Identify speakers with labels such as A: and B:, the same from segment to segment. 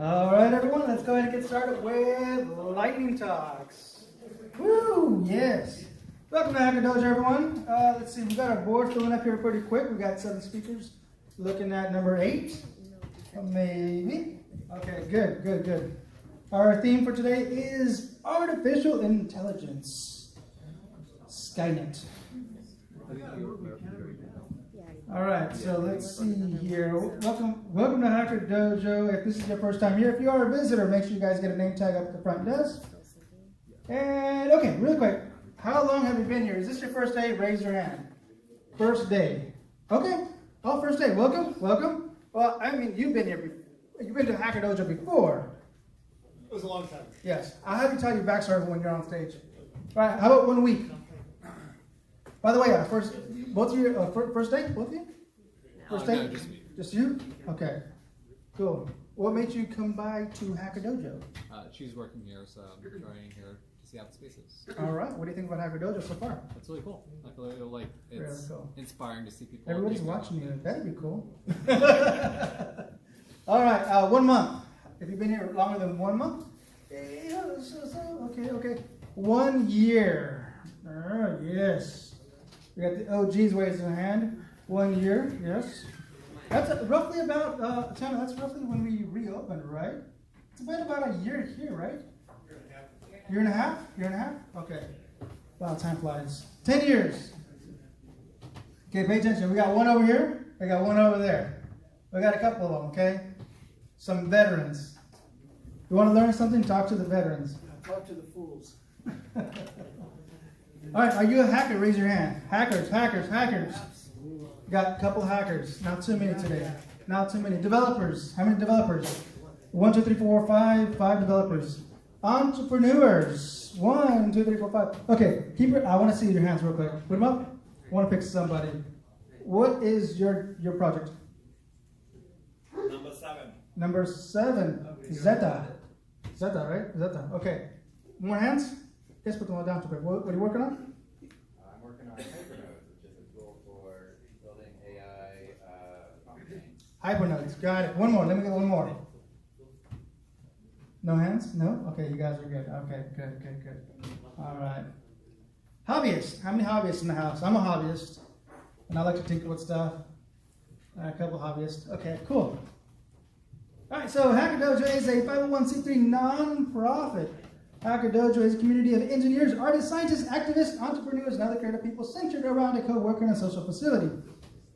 A: All right, everyone, let's go ahead and get started with Lightning Talks. Woo, yes. Welcome to Hacker Dojo, everyone. Let's see, we got our board filling up here pretty quick. We got 7 speakers. Looking at number 8, maybe. Okay, good. Our theme for today is artificial intelligence. Skynet. All right, so let's see here. Welcome to Hacker Dojo. If this is your first time here, if you are a visitor, make sure you guys get a name tag up at the front desk. And okay, really quick, how long have you been here? Is this your first day? Raise your hand. First day. Okay. Oh, first day. Welcome. Well, I mean, you've been here before. You've been to Hacker Dojo before.
B: It was a long time.
A: Yes. I'll have you tell your backstory when you're on stage. All right. How about 1 week? By the way, both of you, first day, both of you? First day?
B: No, just me.
A: Just you? Okay. Cool. What made you come by to Hacker Dojo?
B: She's working here, so I'm trying here to see how the space is.
A: All right. What do you think about Hacker Dojo so far?
B: That's really cool. I feel like it's
A: Really cool.
B: inspiring to see people.
A: Everybody's watching you. That'd be cool. All right. 1 month. If you've been here longer than 1 month? Okay. 1 year. Yes. We got the OGs raising their hand. 1 year, yes. That's roughly about, Tana, that's roughly when we reopened, right? It's been about a year here, right? Year and a half? Okay. Wow, time flies. 10 years. Okay, pay attention. We got one over here. We got one over there. We got a couple of them, okay? Some veterans. You want to learn something? Talk to the veterans.
C: Talk to the fools.
A: All right, are you a hacker? Raise your hand. Hackers. Got a couple hackers. Not too many today. Not too many. Developers. How many developers? 1, 2, 3, 4, 5. 5 developers. Entrepreneurs. 1, 2, 3, 4, 5. Okay, I want to see your hands real quick. Put them up. I want to pick somebody. What is your project? Number 7. Zeta, right? Zeta. Okay. More hands? Yes, put them all down real quick. What are you working on?
D: I'm working on Hypernodes, which is a tool for building AI chains.
A: Hypernodes. Got it. One more. Let me get one more. No hands? No? Okay, you guys are good. Okay, good. All right. Hobbyists. How many hobbyists in the house? I'm a hobbyist, and I like to tinker with stuff. A couple hobbyists. Okay, cool. All right, so Hacker Dojo is a 501c3 non-profit. Hacker Dojo is a community of engineers, artists, scientists, activists, entrepreneurs, and other creative people centered around a co-working and social facility.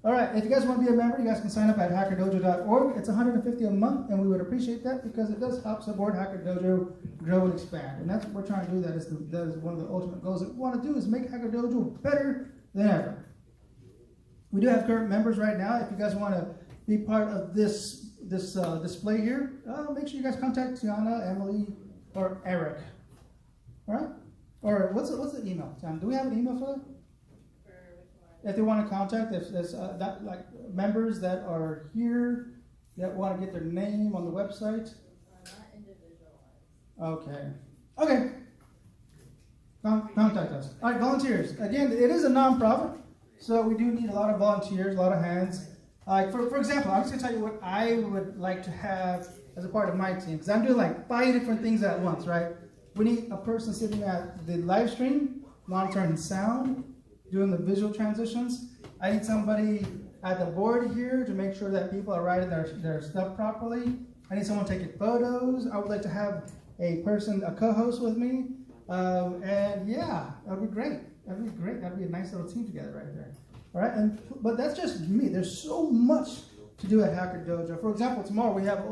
A: All right, if you guys want to be a member, you guys can sign up at hackerdojo.org. It's $150 a month, and we would appreciate that because it does help support Hacker Dojo grow and expand. And that's what we're trying to do. That is one of the ultimate goals that we want to do is make Hacker Dojo better than ever. We do have current members right now. If you guys want to be part of this display here, make sure you guys contact Tiana, Emily, or Eric. All right? Or what's the email? Do we have an email for that? If they want to contact, if there's members that are here that want to get their name on the website.
E: Not individualized.
A: Okay. Contact us. All right, volunteers. Again, it is a nonprofit, so we do need a lot of volunteers, a lot of hands. For example, I'm just going to tell you what I would like to have as a part of my team, because I'm doing like 5 different things at once, right? We need a person sitting at the live stream, monitoring sound, doing the visual transitions. I need somebody at the board here to make sure that people are writing their stuff properly. I need someone taking photos. I would like to have a co-host with me. And yeah, that'd be great. That'd be a nice little team together right there. All right, but that's just me. There's so much to do at Hacker Dojo. For example, tomorrow we have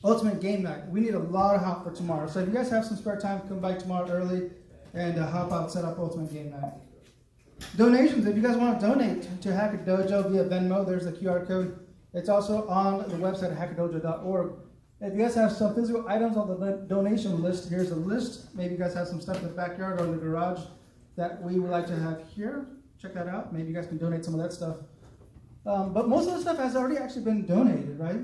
A: Ultimate Game Night. We need a lot of help for tomorrow. So if you guys have some spare time, come by tomorrow early and help out set up Ultimate Game Night. Donations. If you guys want to donate to Hacker Dojo via Venmo, there's the QR code. It's also on the website at hackerdojo.org. If you guys have some physical items on the donation list, here's a list. Maybe you guys have some stuff in the backyard or in the garage that we would like to have here. Check that out. Maybe you guys can donate some of that stuff. But most of the stuff has already actually been donated, right?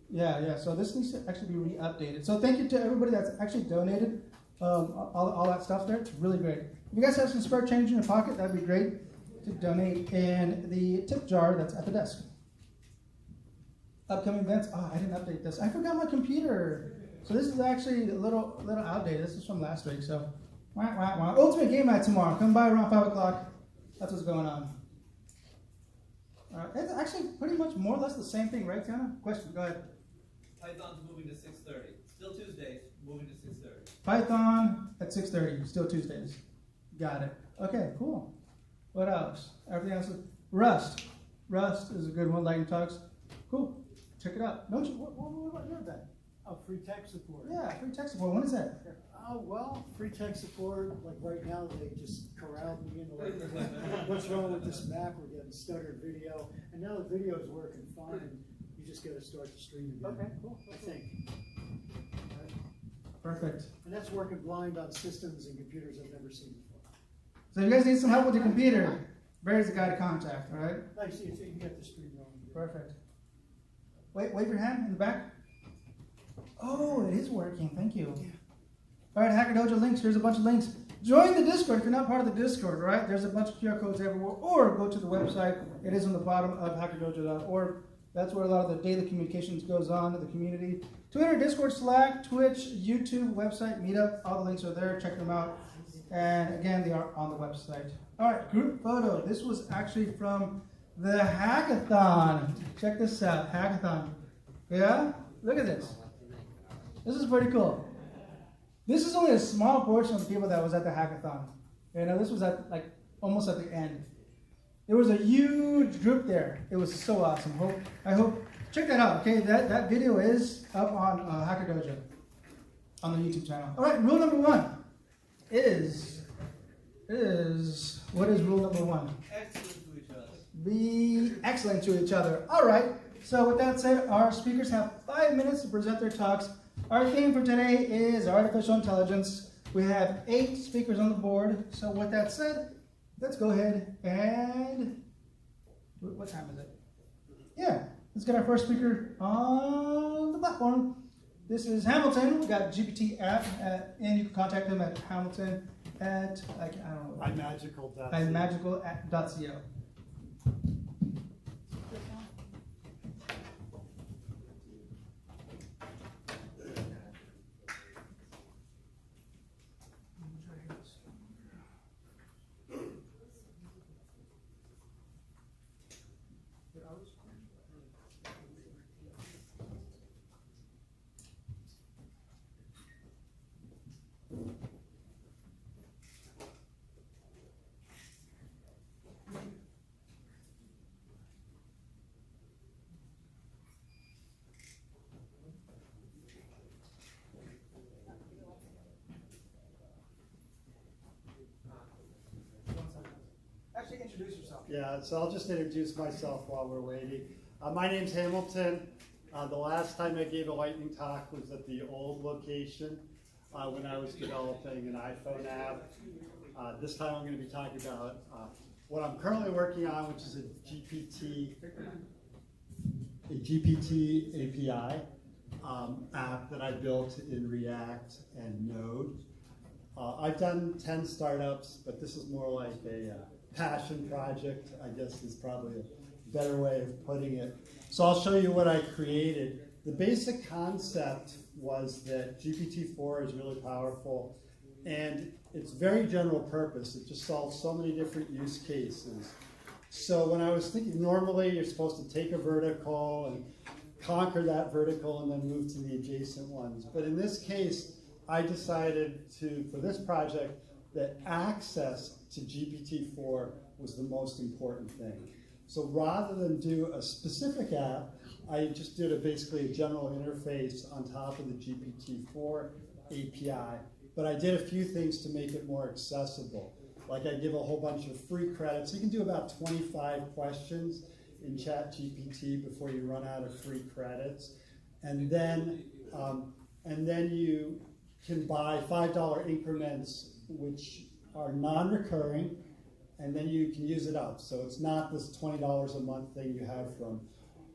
A: Yeah. So this needs to actually be re-updated. So thank you to everybody that's actually donated all that stuff there. It's really great. If you guys have some spare change in your pocket, that'd be great to donate in the tip jar that's at the desk. Upcoming events. Oh, I didn't update this. I forgot my computer. So this is actually a little outdated. This is from last week. So, Ultimate Game Night tomorrow. Come by around 5 o'clock. That's what's going on. It's actually pretty much more or less the same thing, right, Tiana? Question, go ahead.
C: Python's moving to 6:30. Still Tuesdays, moving to 6:30.
A: Python at 6:30, still Tuesdays. Got it. Okay, cool. What else? Everything else? Rust. Rust is a good one, Lightning Talks. Cool. Check it out. Don't you? What about your event?
F: Oh, free tech support.
A: Yeah, free tech support. When is that?
F: Oh, well, free tech support, like right now, they just corralled me into like, what's wrong with this Mac? We're getting stuttered video. And now the video is working fine. You just got to start the stream again.
A: Okay, cool.
F: I think.
A: Perfect.
F: And that's working blind on systems and computers I've never seen before.
A: So if you guys need some help with your computer, Barry's the guy to contact, all right?
F: I see, you got the stream going.
A: Perfect. Wave your hand in the back. Oh, it is working. Thank you. All right, Hacker Dojo links. Here's a bunch of links. Join the Discord if you're not part of the Discord, right? There's a bunch of QR codes everywhere. Or go to the website. It is on the bottom of hackerdojo.org. That's where a lot of the daily communications goes on in the community. Twitter, Discord, Slack, Twitch, YouTube, website, Meetup. All the links are there. Check them out. And again, they are on the website. All right, group photo. This was actually from the hackathon. Check this out, hackathon. Yeah? Look at this. This is pretty cool. This is only a small portion of the people that was at the hackathon. You know, this was at like almost at the end. There was a huge group there. It was so awesome. I hope check that out. Okay, that video is up on Hacker Dojo on the YouTube channel. All right, rule number one is what is rule number one?
C: Excellent to each other.
A: Be excellent to each other. All right. So with that said, our speakers have 5 minutes to present their talks. Our theme for today is artificial intelligence. We have 8 speakers on the board. So with that said, let's go ahead and, what time is it? Yeah, let's get our first speaker on the platform. This is Hamilton. We got GPT app, and you can contact him at Hamilton at, I don't know. iMagical.co. Actually, introduce yourself.
G: Yeah, so I'll just introduce myself while we're waiting. My name's Hamilton. The last time I gave a lightning talk was at the old location when I was developing an iPhone app. This time I'm going to be talking about what I'm currently working on, which is a GPT API app that I built in React and Node. I've done 10 startups, but this is more like a passion project, I guess is probably a better way of putting it. So I'll show you what I created. The basic concept was that GPT-4 is really powerful, and it's very general purpose. It just solves so many different use cases. So when I was thinking, normally you're supposed to take a vertical and conquer that vertical and then move to the adjacent ones. But in this case, I decided to, for this project, that access to GPT-4 was the most important thing. So rather than do a specific app, I just did basically a general interface on top of the GPT-4 API. But I did a few things to make it more accessible. Like I give a whole bunch of free credits. You can do about 25 questions in ChatGPT before you run out of free credits. And then you can buy $5 increments, which are non-recurring, and then you can use it up. So it's not this $20 a month thing you have from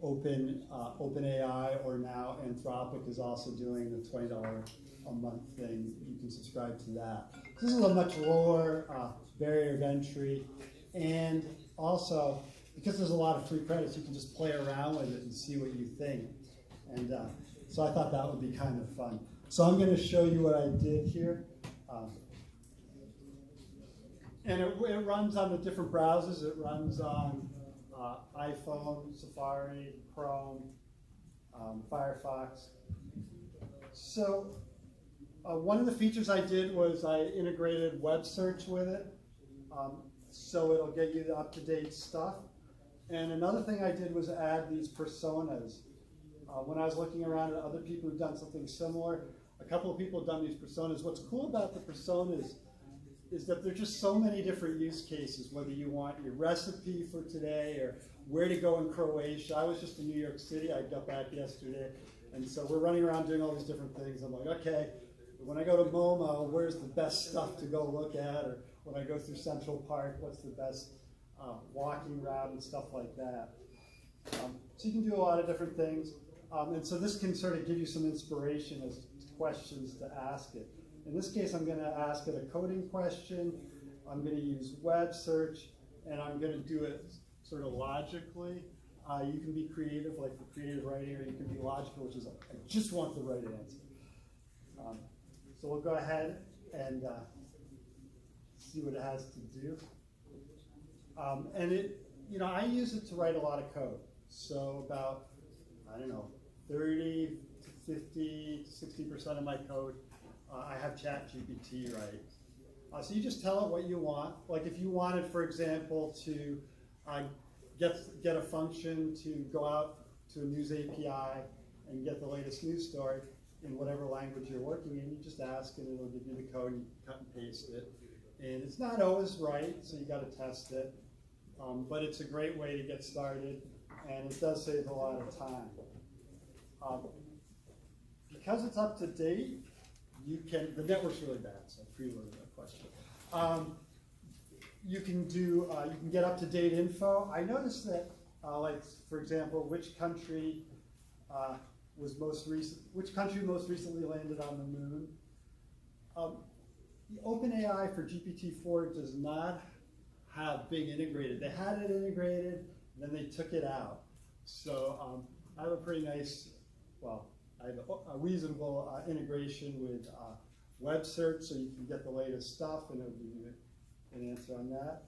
G: OpenAI, or now Anthropic is also doing the $20 a month thing. You can subscribe to that. This is a much lower barrier of entry, and also because there's a lot of free credits, you can just play around with it and see what you think. And so I thought that would be kind of fun. So I'm going to show you what I did here. And it runs on the different browsers. It runs on iPhone, Safari, Chrome, Firefox. So one of the features I did was I integrated web search with it. So it'll get you the up-to-date stuff. And another thing I did was add these personas. When I was looking around at other people who've done something similar, a couple of people have done these personas. What's cool about the personas is that there's just so many different use cases, whether you want your recipe for today or where to go in Croatia. I was just in New York City. I got back yesterday. And so we're running around doing all these different things. I'm like, okay, when I go to MoMA, where's the best stuff to go look at? Or when I go through Central Park, what's the best walking route and stuff like that. So you can do a lot of different things. And so this can sort of give you some inspiration as to questions to ask it. In this case, I'm going to ask it a coding question. I'm going to use web search, and I'm going to do it sort of logically. You can be creative, like for creative writing, or you can be logical, which is I just want the right answer. So we'll go ahead and see what it has to do. And it, you know, I use it to write a lot of code. So about, I don't know, 30 to 50 to 60% of my code, I have ChatGPT write. So you just tell it what you want. Like if you wanted, for example, to get a function to go out to a news API and get the latest news story in whatever language you're working in, you just ask and it'll give you the code and you cut and paste it. And it's not always right, so you got to test it. But it's a great way to get started, and it does save a lot of time. Because it's up to date, you can, the network's really bad, so I preloaded that question. You can get up to date info. I noticed that, like for example, which country most recently landed on the moon. The OpenAI for GPT-4 does not have Bing integrated. They had it integrated, and then they took it out. So I have a pretty nice, well, I have a reasonable integration with web search, so you can get the latest stuff, and it'll give you an answer on that.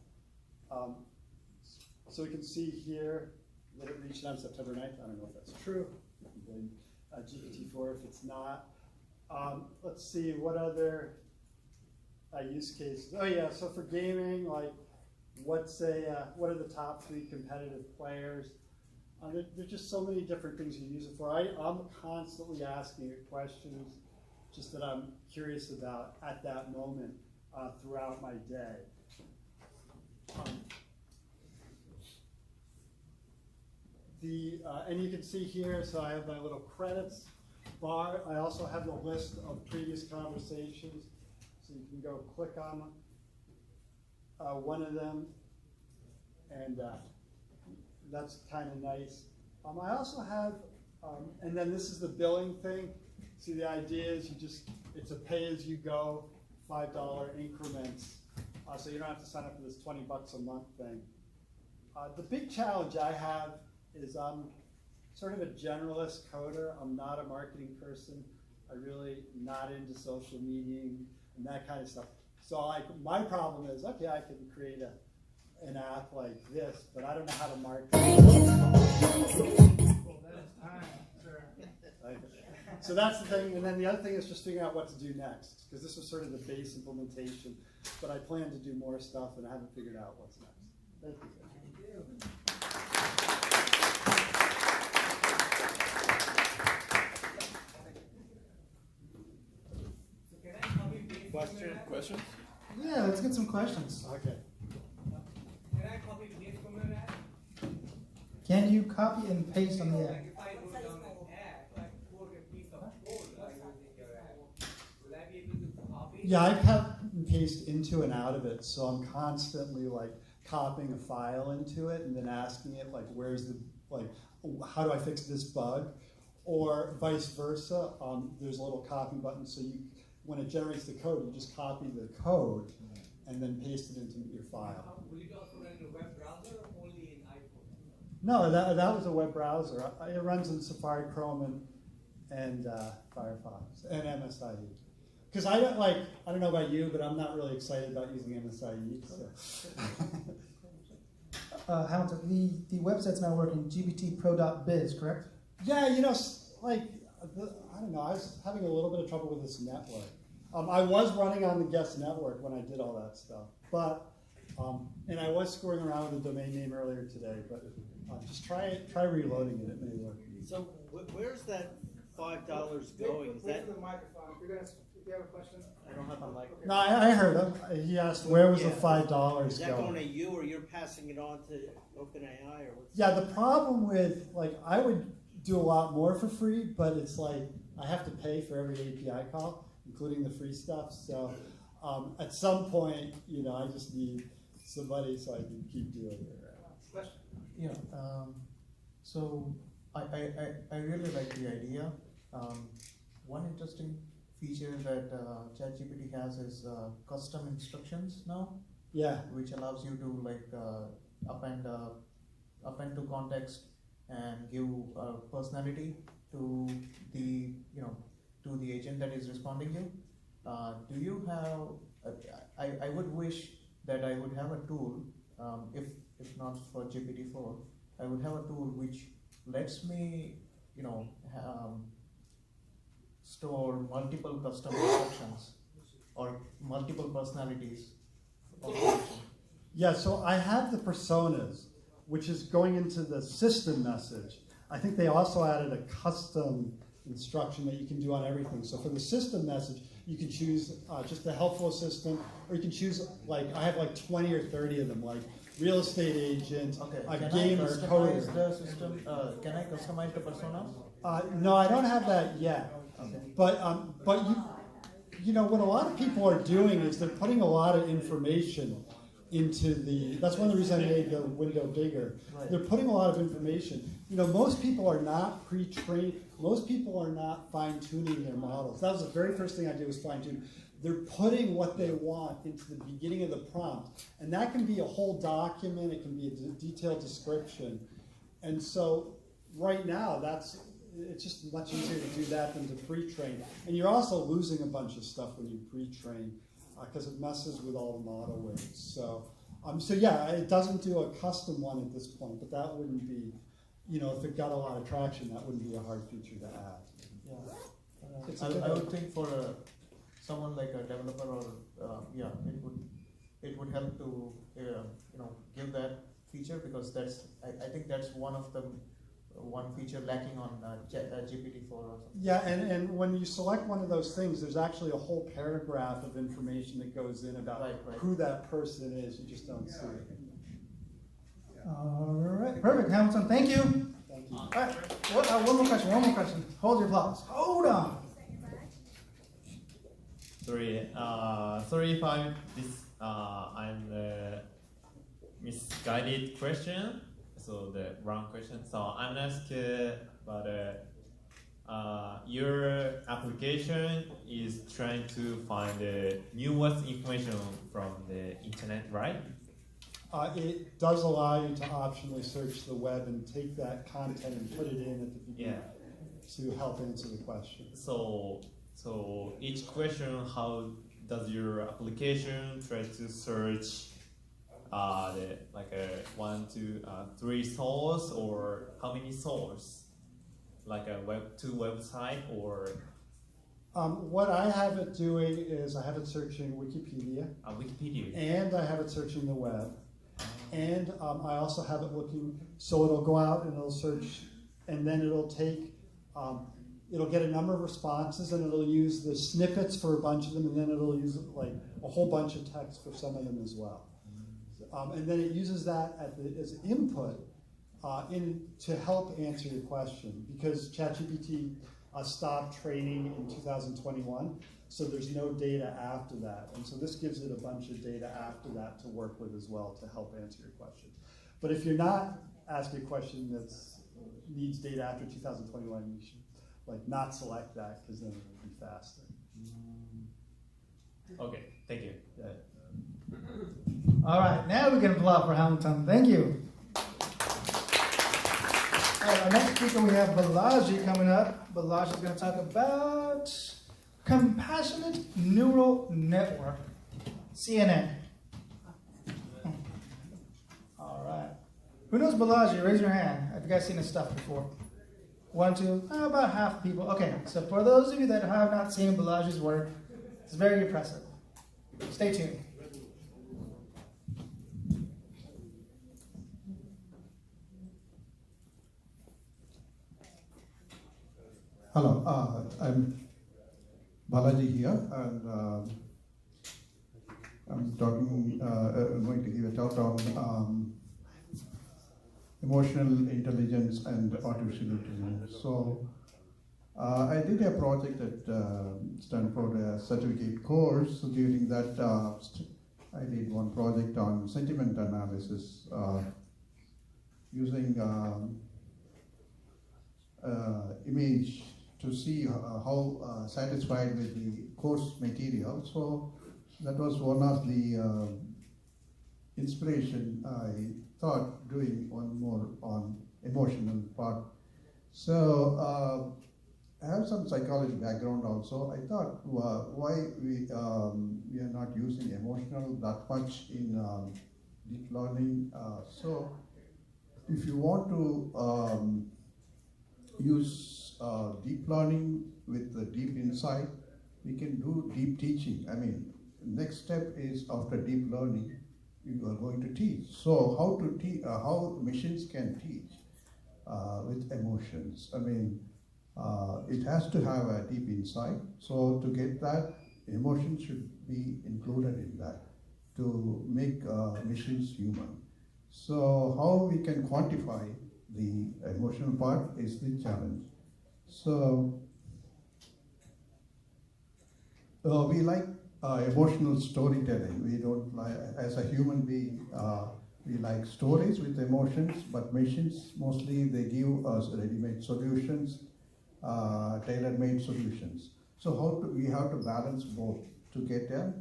G: So we can see here that it reached on September 9th. I don't know if that's true. You can blame GPT-4 if it's not. Let's see, what other use cases? Oh yeah, so for gaming, like what are the top 3 competitive players? There's just so many different things you use it for. I'm constantly asking it questions just that I'm curious about at that moment throughout my day. And you can see here, so I have my little credits bar. I also have the list of previous conversations. So you can go click on one of them, and that's kind of nice. I also have, and then this is the billing thing. See, the idea is it's a pay-as-you-go, $5 increments. So you don't have to sign up for this $20 a month thing. The big challenge I have is I'm sort of a generalist coder. I'm not a marketing person. I'm really not into social media and that kind of stuff. So my problem is, okay, I can create an app like this, but I don't know how to market.
A: Well, that is time, sir.
G: So that's the thing, and then the other thing is just figuring out what to do next, because this was sort of the base implementation, but I plan to do more stuff, and I haven't figured out what's next. Thank you.
D: Question?
A: Yeah, let's get some questions.
G: Okay.
C: Can I copy paste from an app?
A: Can you copy and paste on the app?
C: Like if I wrote down an app, like code a piece of code using your app, will I be able to copy?
G: Yeah, I cut and paste into and out of it, so I'm constantly like copying a file into it and then asking it like, how do I fix this bug? Or vice versa. There's a little copy button, so when it generates the code, you just copy the code, and then paste it into your file.
C: Will it also run in a web browser or only in iPhone?
G: No, that was a web browser. It runs in Safari, Chrome, and Firefox, and MSIE. Because I don't know about you, but I'm not really excited about using MSIE. So.
A: Hamilton, the website's not working, gbtpro.biz, correct?
G: Yeah, you know, I don't know, I was having a little bit of trouble with this network. I was running on the guest network when I did all that stuff, but, and I was screwing around with the domain name earlier today, but just try reloading it, it may work.
H: So where's that $5 going? Is
A: Wait
H: that,
A: for the microphone. If you have a question.
H: I don't have a mic.
G: No, I heard him. He asked where was the $5
H: Is that going to
G: going?
H: you, or you're passing it on to OpenAI, or what's?
G: Yeah, the problem with, I would do a lot more for free, but it's I have to pay for every API call, including the free stuff. So at some point, I just need somebody so I can keep doing it.
I: Yeah. So I really like the idea. One interesting feature that ChatGPT has is custom instructions now.
G: Yeah.
I: Which allows you to append to context and give personality to the to the agent that is responding you. Do you have? I would wish that I would have a tool, if not for GPT-4, I would have a tool which lets me store multiple custom instructions or multiple personalities.
G: Yeah, so I have the personas, which is going into the system message. I think they also added a custom instruction that you can do on everything. So for the system message, you can choose just the helpful assistant, or you can choose, I have 20 or 30 of them, real estate agent, a gamer, coder.
I: The system? Can I customize the personas?
G: No, I don't have that yet.
I: Okay.
G: But what a lot of people are doing is they're putting a lot of information into that's one of the reasons I made the window bigger.
I: Right.
G: They're putting a lot of information. Most people are not pre-trained. Most people are not fine-tuning their models. That was the very first thing I did, was fine-tune. They're putting what they want into the beginning of the prompt. And that can be a whole document. It can be a detailed description. And so right now, it's just much easier to do that than to pre-train. And you're also losing a bunch of stuff when you pre-train because it messes with all the model weights. So yeah, it doesn't do a custom one at this point, but that wouldn't be, if it got a lot of traction, that wouldn't be a hard feature to add.
I: Yeah. I would think for someone like a developer, or it would help to give that feature, because I think that's one feature lacking on GPT-4 or something.
G: Yeah, and when you select one of those things, there's actually a whole paragraph of information that goes in about who that person is. You just don't see it.
A: All right, perfect, Hamilton. Thank you.
G: Thank you.
A: All right, one more question. Hold your applause. Hold on.
J: Sorry if I'm misguided question. So the wrong question. So I'm asking about your application is trying to find the newest information from the internet, right?
G: It does allow you to optionally search the web and take that content and put it in at the beginning to help answer the question.
J: So each question, how does your application try to search one, two, three source, or how many source? Like a two website, or?
G: What I have it doing is I have it searching Wikipedia.
J: Wikipedia.
G: And I have it searching the web. And I also have it looking, so it'll go out and it'll search, and then it'll take, it'll get a number of responses, and it'll use the snippets for a bunch of them, and then it'll use a whole bunch of text for some of them as well. And then it uses that as input to help answer your question, because ChatGPT stopped training in 2021, so there's no data after that. And so this gives it a bunch of data after that to work with as well to help answer your question. But if you're not asking a question that needs data after 2021, you should not select that, because then it will be faster.
J: Okay, thank you.
G: Yeah.
A: All right, now we can applaud for Hamilton. Thank you. All right, our next speaker, we have Balaji coming up. Balaji is going to talk about compassionate neural network, CNN. All right. Who knows Balaji? Raise your hand. Have you guys seen his stuff before? 1, 2, about half the people. Okay, so for those of you that have not seen Balaji's work, it's very impressive. Stay tuned.
K: Hello, I'm Balaji here, and I'm going to give a talk on emotional intelligence and artificial intelligence. So, I did a project at Stanford, a certificate course. So during that, I did one project on sentiment analysis using image to see how satisfied with the course material. So that was one of the inspiration I thought doing one more on emotional part. So I have some psychology background also. I thought why we are not using emotional that much in deep learning. So if you want to use deep learning with the deep insight, we can do deep teaching. I mean, next step is after deep learning, you are going to teach. So how to teach? How machines can teach with emotions? I mean, it has to have a deep insight. So to get that, emotion should be included in that to make machines human. So how we can quantify the emotional part is the challenge. So we like emotional storytelling. We don't like, as a human being, we like stories with emotions, but machines mostly they give us ready-made solutions, tailor-made solutions. So we have to balance both to get a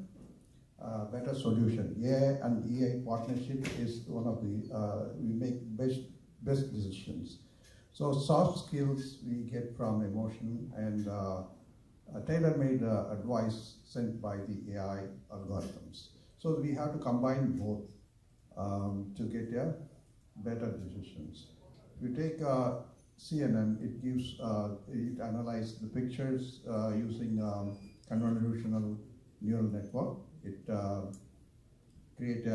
K: better solution. AI and EI partnership is one of the we make best decisions. So soft skills we get from emotion and tailor-made advice sent by the AI algorithms. So we have to combine both to get better decisions. If you take CNN, it gives, it analyzes the pictures using convolutional neural network. It create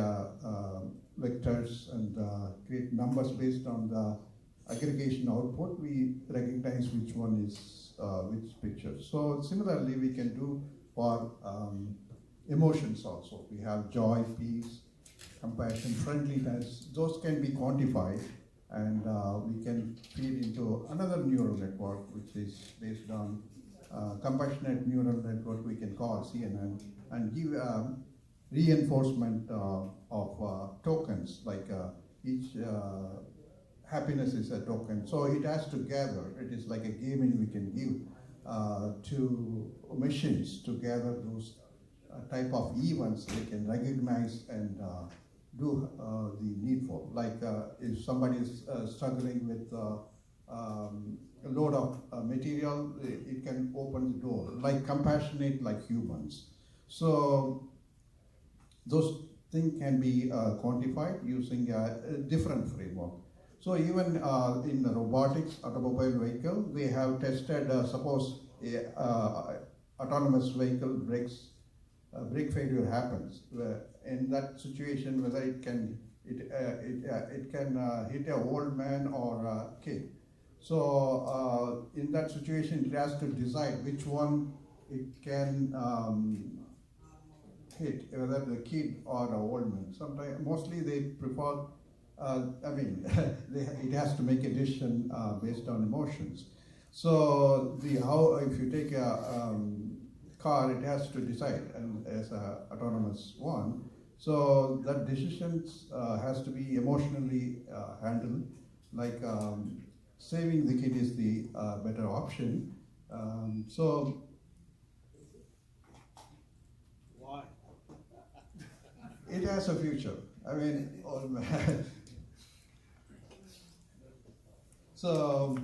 K: vectors and create numbers based on the aggregation output. We recognize which one is which picture. So similarly, we can do for emotions also. We have joy, peace, compassion, friendliness. Those can be quantified, and we can feed into another neural network, which is based on compassionate neural network we can call CNN, and give reinforcement of tokens, like each happiness is a token. So it has to gather. It is like a gaming we can give to machines to gather those type of events they can recognize and do the needful. Like if somebody is struggling with a load of material, it can open the door. Like compassionate, like humans. So those things can be quantified using a different framework. So even in the robotics, automobile vehicle, they have tested, suppose a autonomous vehicle brake failure happens. In that situation, whether it can hit an old man or a kid. So in that situation, it has to decide which one it can hit, whether the kid or an old man. Sometimes, mostly they prefer. It has to make a decision based on emotions. So if you take a car, it has to decide, and as an autonomous one. So that decisions has to be emotionally handled. Like saving the kid is the better option.
H: Why?
K: it has a future. I mean, so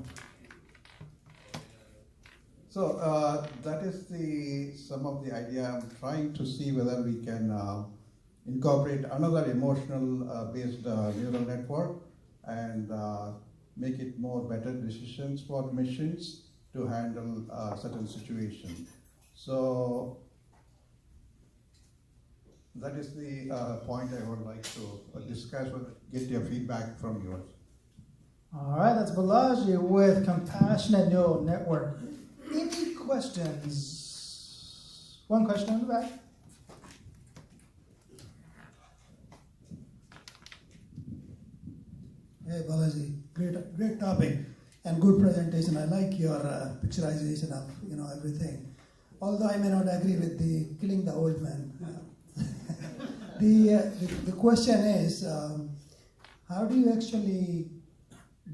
K: that is some of the idea. I'm trying to see whether we can incorporate another emotional based neural network and make it more better decisions for machines to handle certain situations. So that is the point I would like to discuss or get your feedback from yours.
A: All right, that's Balaji with Compassionate Neural Network. Any questions? One question in the back.
L: Hey Balaji, great topic and good presentation. I like your picturization of everything. Although I may not agree with the killing the old man. The question is, how do you actually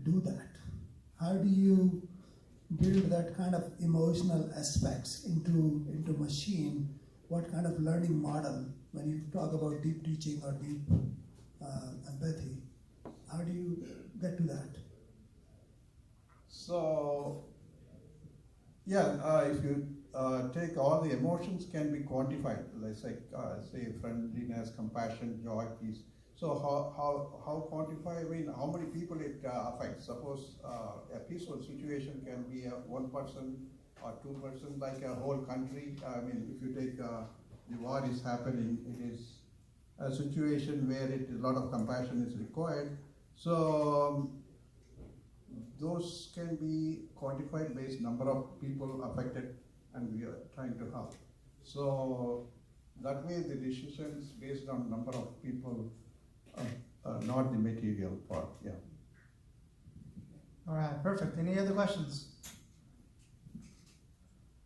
L: do that? How do you build that kind of emotional aspects into machine? What kind of learning model when you talk about deep teaching or deep empathy? How do you get to that?
K: So, yeah, if you take all the emotions can be quantified, let's say friendliness, compassion, joy, peace. So how quantify? I mean, how many people it affects? Suppose a peaceful situation can be one person or 2 person, like a whole country. I mean, if you take the war is happening, it is a situation where a lot of compassion is required. So those can be quantified based number of people affected, and we are trying to help. So that way the decisions based on number of people, not the material part. Yeah.
A: All right, perfect. Any other questions?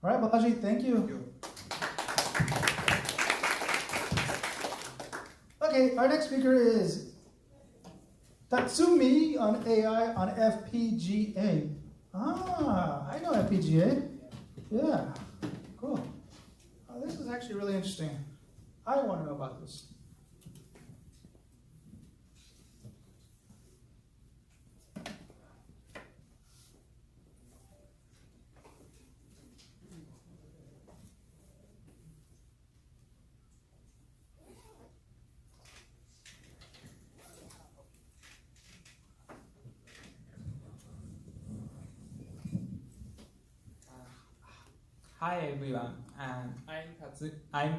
A: All right, Balaji, thank you.
K: Thank you.
A: Okay, our next speaker is Tatsumi on AI on FPGA. Ah, I know FPGA. Yeah, cool. This is actually really interesting. I want to know about this.
M: Hi everyone, I'm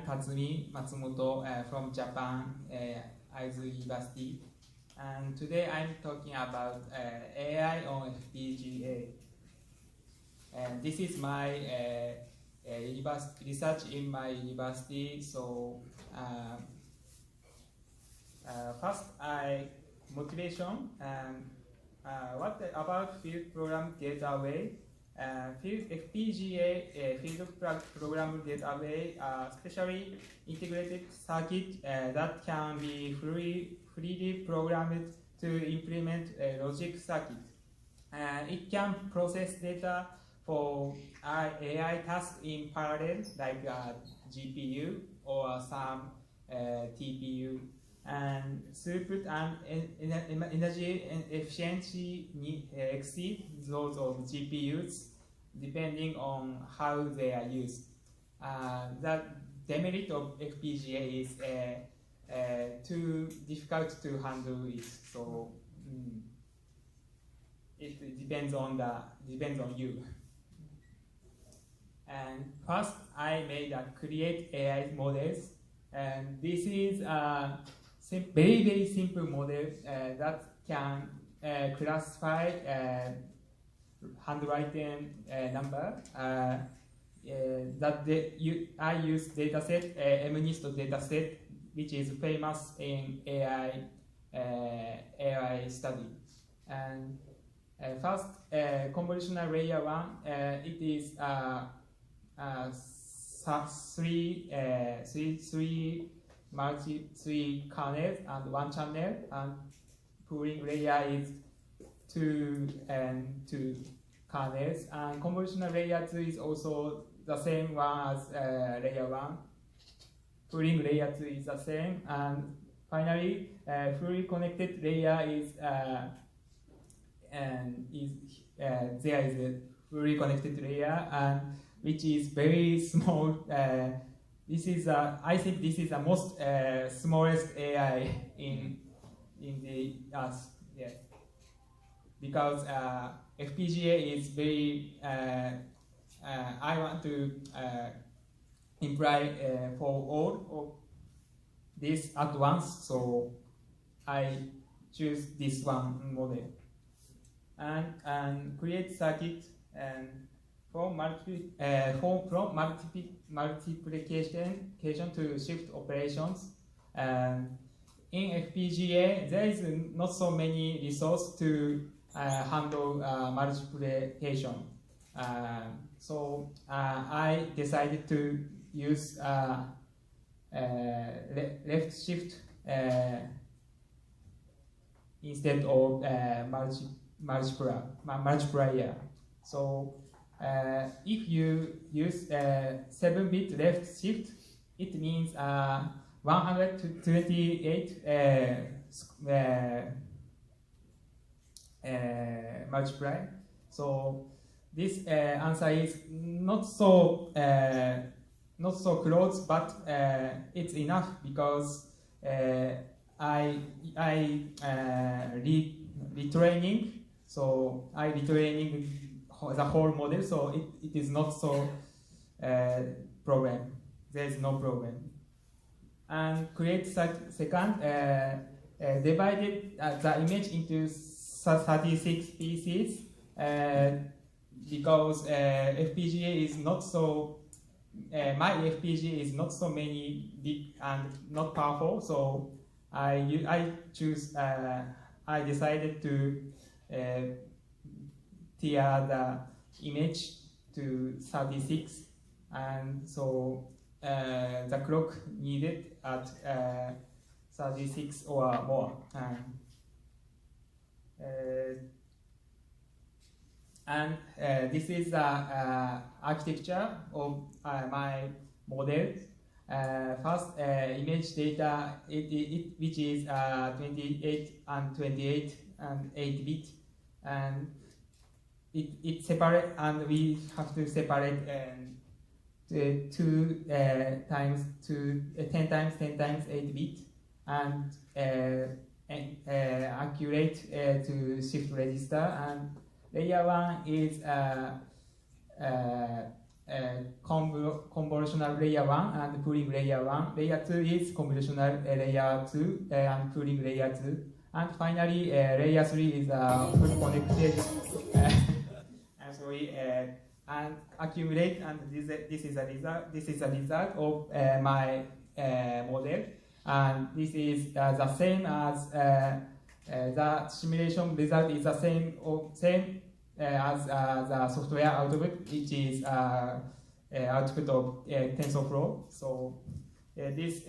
M: Tatsumi Matsumoto from Japan, Aizu University, and today I'm talking about AI on FPGA. And this is my research in my university. So first, motivation and what about field program gateway. FPGA field program gateway, especially integrated circuit that can be freely programmed to implement a logic circuit. It can process data for AI tasks in parallel, like GPU or some TPU. And throughput and energy efficiency exceed those of GPUs, depending on how they are used. The demerit of FPGA is too difficult to handle it. So it depends on you. And first, I made create AI models, and this is very simple model that can classify handwriting number. I use dataset MNIST dataset, which is famous in AI study. And first, convolutional layer 1, it is three kernels and 1 channel, and pooling layer is 2 kernels, and convolutional layer 2 is also the same one as layer 1. pooling layer 2 is the same, and finally, fully connected layer is there is a fully connected layer, and which is very small. This is I think this is the most smallest AI in the Earth. Yeah, because FPGA is very. I want to imply for all of this at once, so I choose this one model and create circuit and from multiplication to shift operations. In FPGA, there is not so many resources to handle multiplication. So I decided to use left shift instead of multiplier. So if you use 7-bit left shift, it means 128 multiply. So this answer is not so close, but it's enough because I retraining. So I retraining the whole model, so it is not so problem. There is no problem. And create second divided the image into 36 pieces because FPGA is not so. My FPGA is not so many big and not powerful, so I choose. I decided to tear the image to 36, and so the clock needed at 36 or more. And this is the architecture of my model. First, image data, which is 28 and 28 and 8-bit, and it separate, and we have to separate 10 times 10 times 8-bit, and accurate to shift register. And layer 1 is convolutional layer 1 and pooling layer 1. Layer 2 is convolutional layer 2 and pooling layer 2. And finally, layer 3 is full connected. I'm sorry, and accumulate. And this is a result. This is a result of my model. And this is the same as the simulation result is the same as the software output, which is output of TensorFlow. So this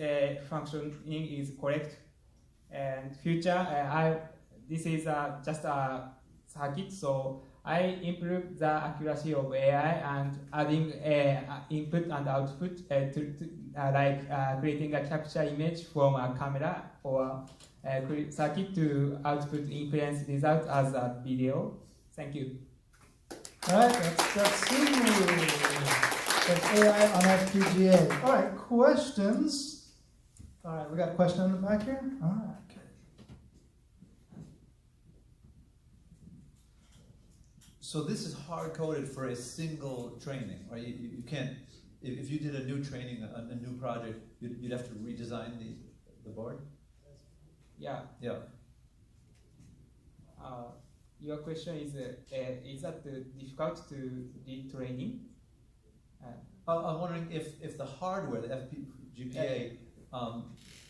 M: functioning is correct. And future, this is just a circuit, so I improve the accuracy of AI and adding input and output like creating a capture image from a camera or circuit to output inference result as a video. Thank you.
A: All right, that's smooth. That's AI on FPGA. All right, questions. All right, we got a question on the back here. All right.
N: So this is hard-coded for a single training, or you can't, if you did a new training, a new project, you'd have to redesign the board?
M: Yeah.
N: Yeah.
M: Your question is that difficult to retraining?
N: I'm wondering if the hardware, the FPGA,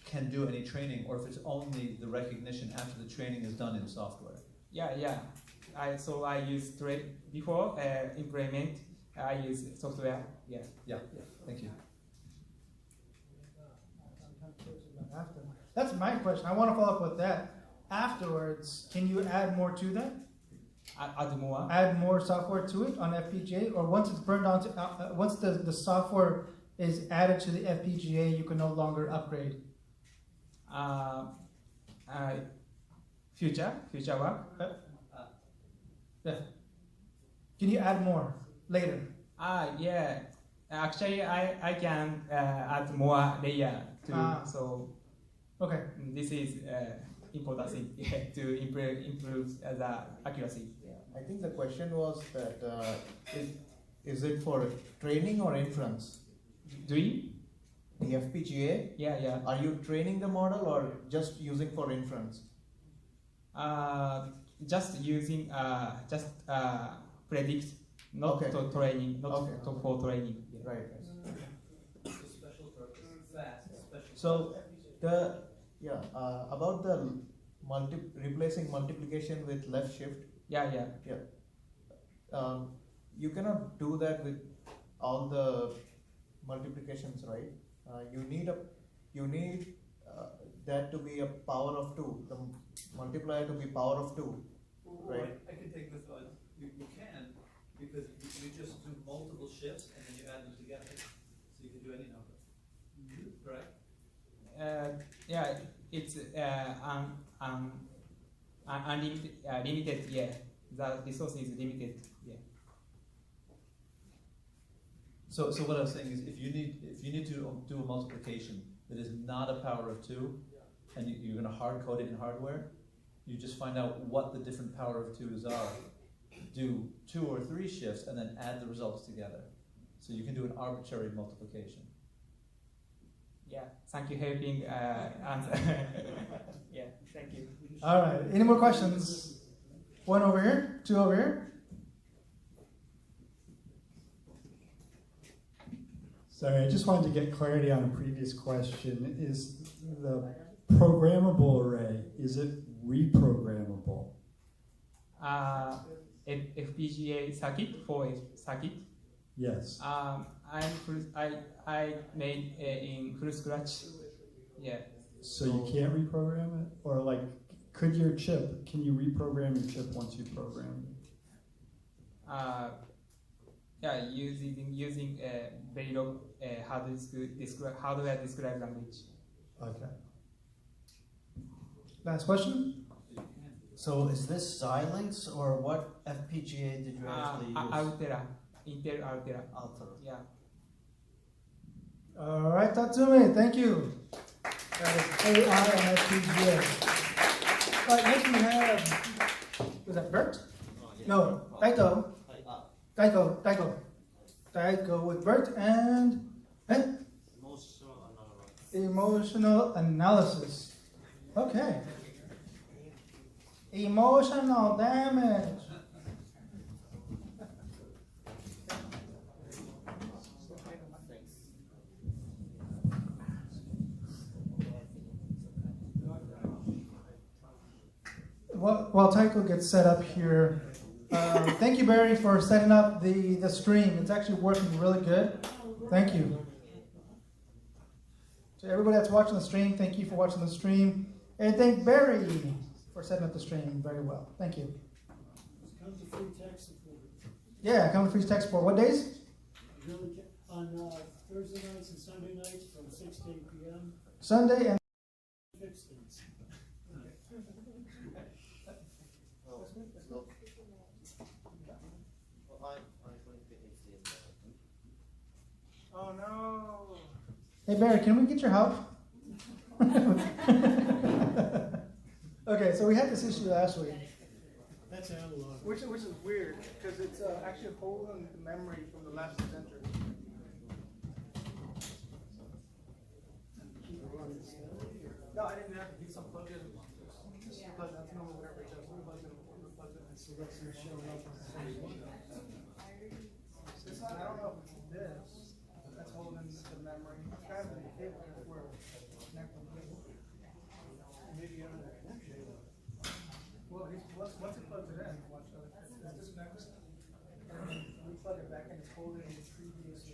N: can do any training, or if it's only the recognition after the training is done in software.
M: Yeah. I use before implement. I use software. Yeah.
N: Thank you.
A: That's my question. I want to follow up with that. Afterwards, can you add more to that?
M: Add more.
A: Add more software to it on FPGA, or once it's burned onto, once the software is added to the FPGA, you can no longer upgrade? Future work. Yeah. Can you add more later?
M: Yeah. Actually, I can add more layer to so.
A: Okay.
M: This is important thing to improve the accuracy.
I: Yeah. I think the question was that is it for training or inference?
M: Doing?
I: The FPGA?
M: Yeah.
I: Are you training the model or just using for inference?
M: Just using predict, not to training, not to for training. Yeah.
I: Right.
C: Special purpose, fast, special.
I: So about the replacing multiplication with left shift.
M: Yeah.
I: You cannot do that with all the multiplications, right? You need that to be a power of 2. The multiplier to be power of 2, right?
N: I can take this one. You can, because you just do multiple shifts and then you add them together. So you can do any number. Correct?
M: Yeah, it's unlimited, limited, yeah. The resource is limited, yeah.
N: So what I was saying is, if you need to do a multiplication that is not a power of 2, and you're going to hard code it in hardware, you just find out what the different power of 2s are, do 2 or 3 shifts, and then add the results together. So you can do an arbitrary multiplication.
M: Yeah, thank you for helping answer. Yeah, thank you.
A: All right, any more questions? 1 over here, 2 over here.
G: Sorry, I just wanted to get clarity on a previous question. Is the programmable array, is it reprogrammable?
M: FPGA circuit for circuit.
G: Yes.
M: I made in full scratch. Yeah.
G: So you can't reprogram it, or like, can you reprogram your chip once you program it?
M: Yeah, using a very low hardware describe language.
G: Okay.
A: Last question.
H: So is this Xilinx or what FPGA did you actually use?
M: Altera, Intel Altera. Yeah.
A: All right, Tatsumi, thank you. That is AI and FPGA. All right, next we have, was that Bert? No, Daiko. Daiko with Bert and emotional analysis. Okay. Emotional damage. While Taiko gets set up here, thank you, Barry, for setting up the stream. It's actually working really good. Thank you. To everybody that's watching the stream, thank you for watching the stream. And thank Barry for setting up the stream very well. Thank you.
F: Come to free tech support.
A: Yeah, come to free tech support. What days?
F: On Thursday nights and Sunday nights from 6 to 8 p.m.
A: Sunday and
F: Fix things.
A: Oh no. Hey Barry, can we get your help? Okay, so we had this issue last week.
F: That's analog.
A: Which is weird, because it's actually holding the memory from the last presenter. No, I didn't have to do some plug-in. Just plug that's normal, whatever it does. Plug in.
F: So that's going to show up on the same one.
A: This one, I don't know if it's this. That's holding the memory. It's got to be a cable where connected.
F: Maybe I don't know.
A: Well, once it plugs it in, watch it disconnects. And then we plug it back in, it's holding its previous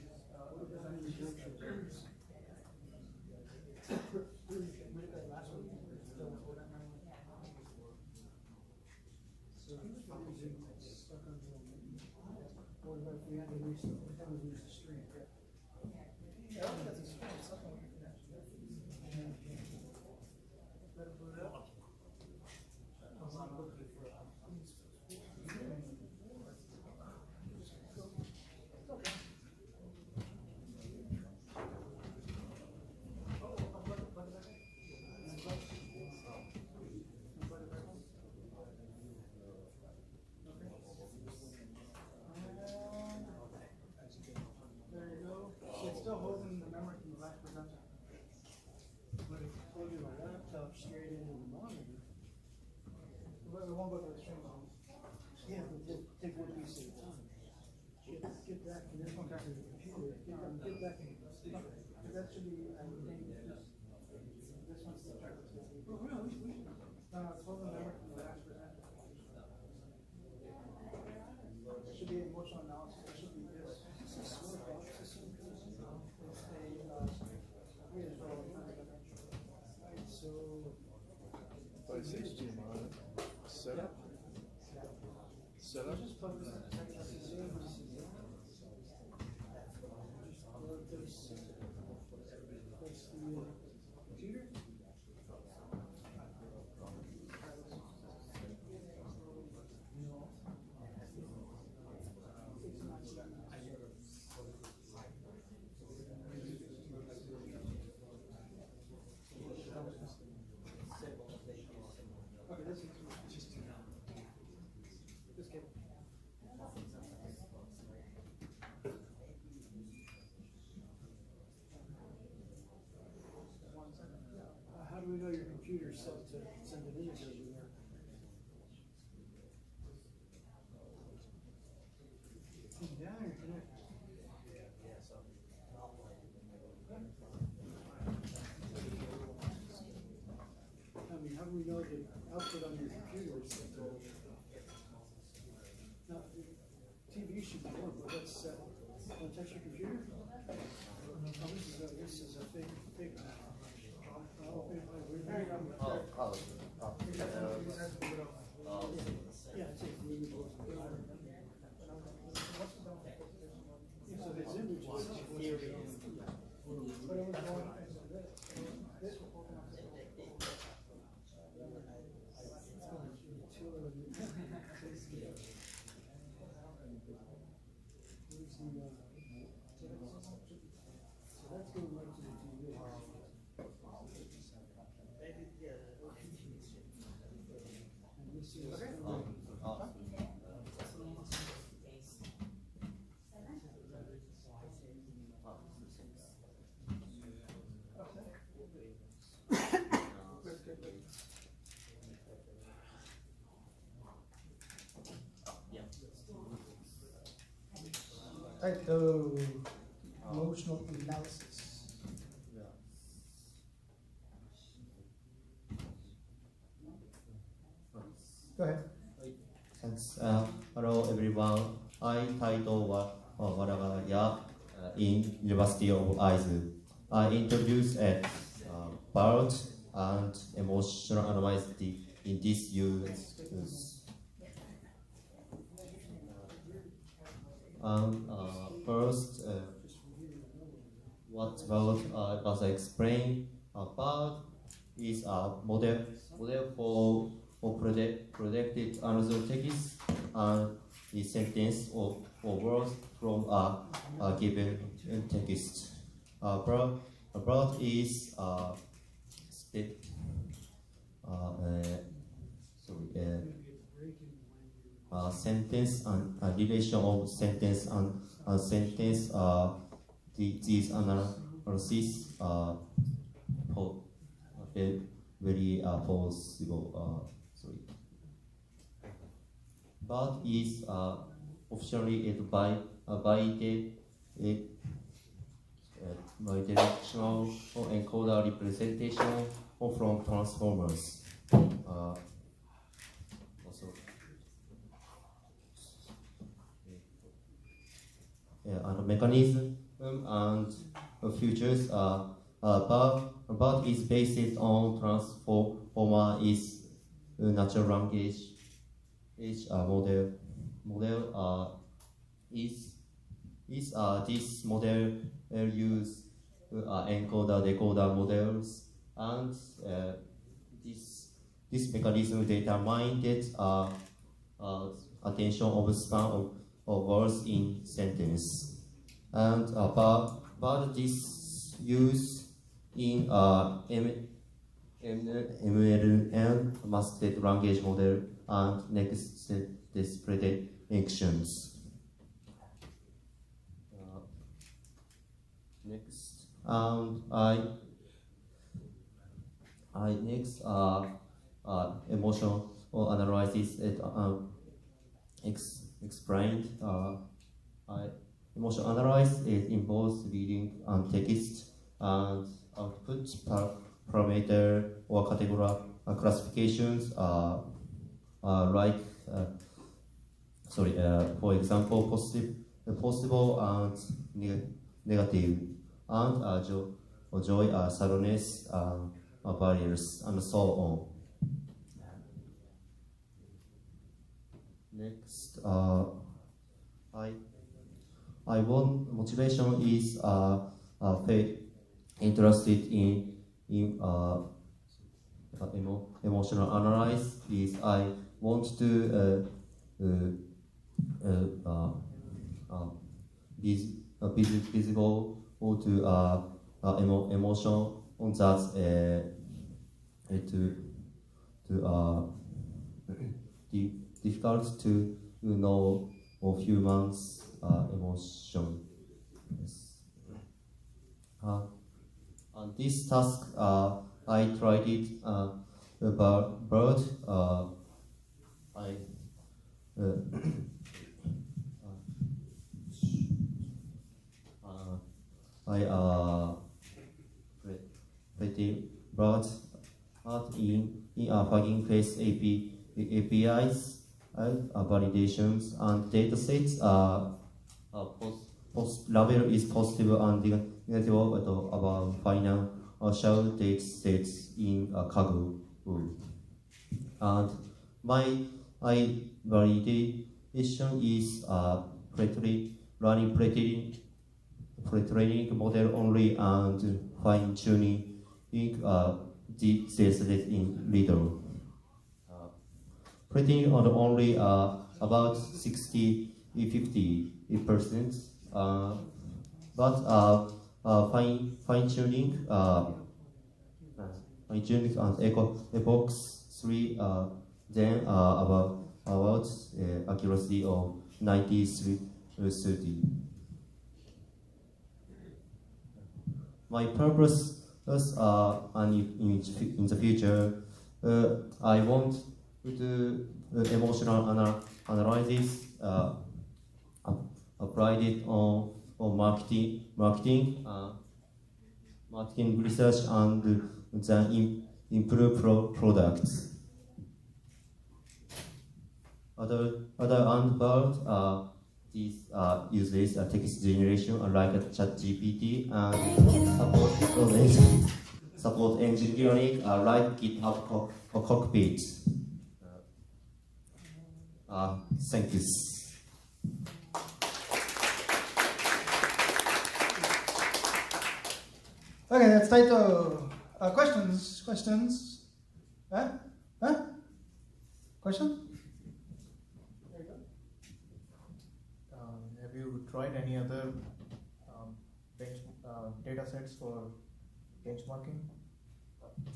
F: won't go to the stream. Yeah, but just take one piece at a time. Get that from this one to the computer. Get that from that should be, this one's the chart. Oh, really? It's all the memory from the last present. It should be emotional analysis. It should be this. This is smart box. This is so.
K: What is HDMI? Setup? Setup?
F: Just plug this in. Computer? How do we know your computer's set to send an image over there? Yeah, you're connected. I mean, how do we know the output on your computer is set to? Now, the TV should be on, but that's set. Want to touch your computer? Oh, this is a fake. So his image was that's going right to the TV.
A: Right, so emotional analysis. Go ahead.
O: Thanks. Hello everyone. I title Waragaya in University of Aizu. I introduced BART and emotional analysis in this use. First, what BART as I explained, BART is a model for predicted answer text and the sentence or words from a given text. BART is sentence and relation of sentence and sentence. These analysis very possible. But is officially by the directional encoder representation from transformers. Also, and mechanism and features. But is based on transformer is natural language. Model is this model use encoder decoder models, and this mechanism determines attention of span of words in sentence, and but this use in MLN masked language model and next predictions. Next, I next emotional or analysis it explained. Emotion analysis it involves reading text and output parameter or category classifications like for example possible and negative and joy, sadness, barriers, and so on. Next, I want motivation is interested in emotional analysis. Is I want to visible or to emotion on that difficult to know of humans emotion. Yes. And this task I tried it but pretty broad in Hugging Face APIs, validations, and datasets level is positive and negative about final shell datasets in Kaggle. And my validation is running pre-training model only and fine-tuning the datasets in Lido. Pre-training on only about 60-50%, but fine-tuning and epochs 3 then about accuracy of 93-30. My purpose in the future, I want to do emotional analysis, applied it on marketing research, and then improve products. Other about these uses text generation like ChatGPT and support engineering like GitHub Cockpit. Thank you.
A: Okay, that's Taito. Questions? Huh? Question?
I: Have you tried any other data sets for benchmarking?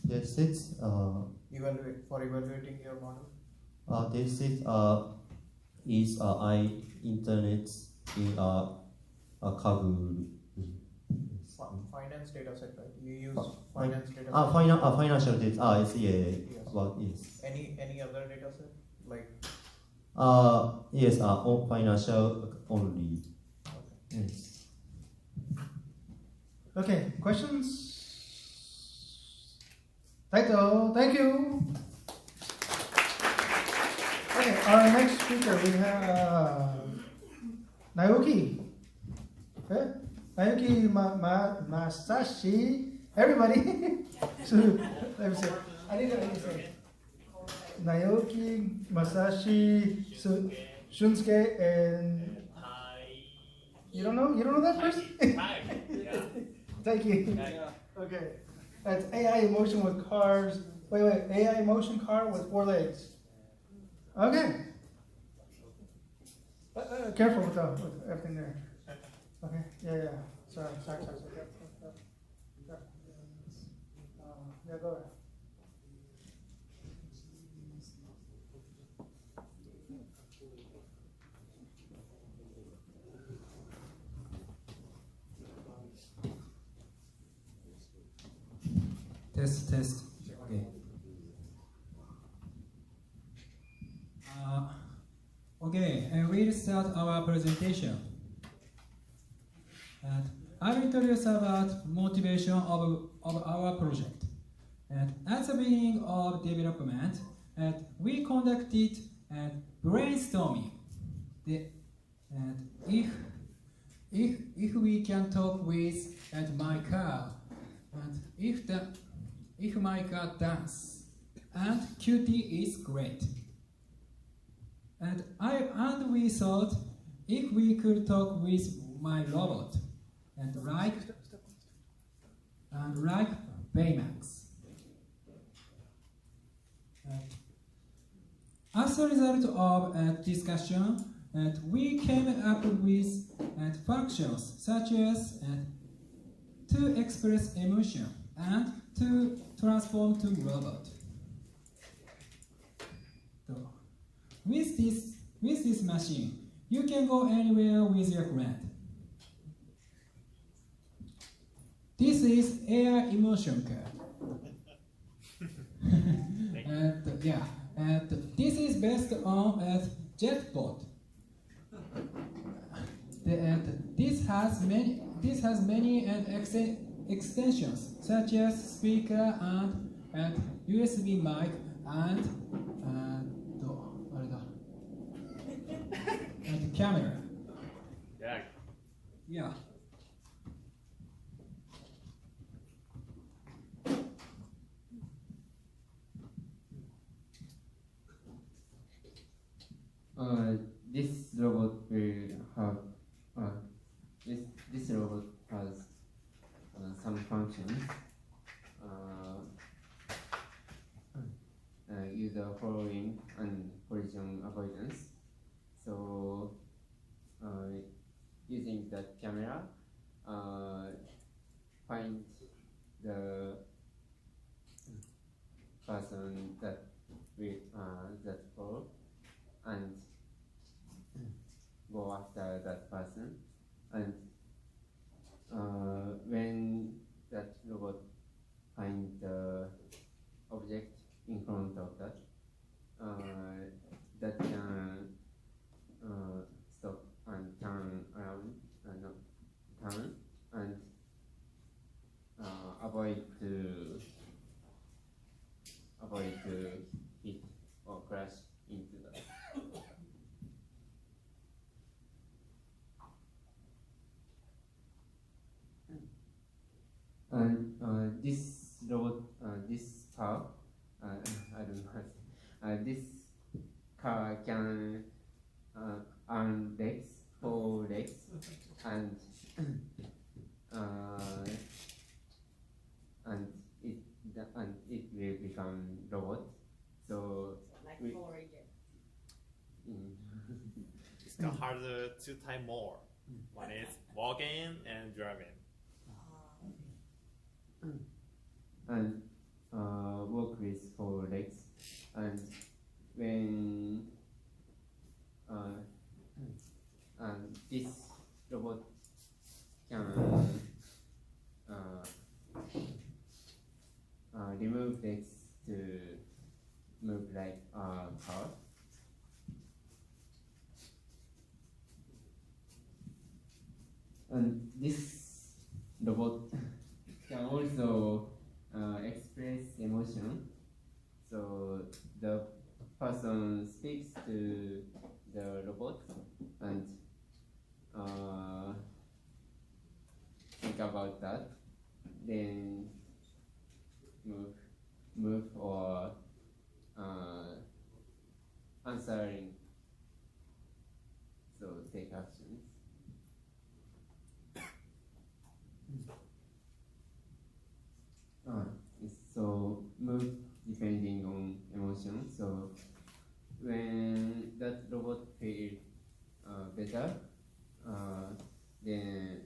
O: Datasets?
I: For evaluating your model?
O: Datasets is internet in Kaggle.
I: Finance data set, right? You use finance data set?
O: Financial data. I see.
I: Yes.
O: About yes.
I: Any other data set? Like?
O: Yes. On financial only.
I: Okay.
O: Yes.
A: Okay. Questions? Taito, thank you. Okay, our next speaker we have Naoki. Okay. Naoki Masashi. Everybody. So, let me say. I need to say. Naoki Masashi Shunsuke and you don't know that person? Thank you. Okay. That's AI emotion with cars. Wait. AI emotion car with 4 legs. Okay. Careful with everything there. Okay. Yeah. Sorry. Yeah, go ahead.
P: Test. Okay.
M: Okay, and we'll start our presentation. And I will introduce about motivation of our project. And at the beginning of development, we conducted brainstorming. And if we can talk with my car, and if my car dance, and QT is great. And we thought if we could talk with my robot, and like Baymax. As a result of discussion, we came up with functions such as to express emotion and to transform to robot. So, with this machine, you can go anywhere with your friend. This is AI emotion card. And this is based on JetBot. This has many extensions such as speaker and USB mic and camera. Yeah.
O: This robot will have this robot has some functions. User following and collision avoidance. So using that camera, find the person that fall and go after that person, and when that robot finds the object in front of that, that can stop and turn around, turn and avoid to hit or crash into that. And this robot, this car, I don't know, this car can earn legs, 4 legs, and it will become robot. So
E: like
O: we,
E: Power Ranger.
P: It's got harder 2 times more. One is walking and driving.
O: And work with 4 legs, and when and this robot can remove legs to move like a car. And this robot can also express emotion. So the person speaks to the robot and think about that, then move or answering. So take actions. So move depending on emotion. So when that robot feels better, then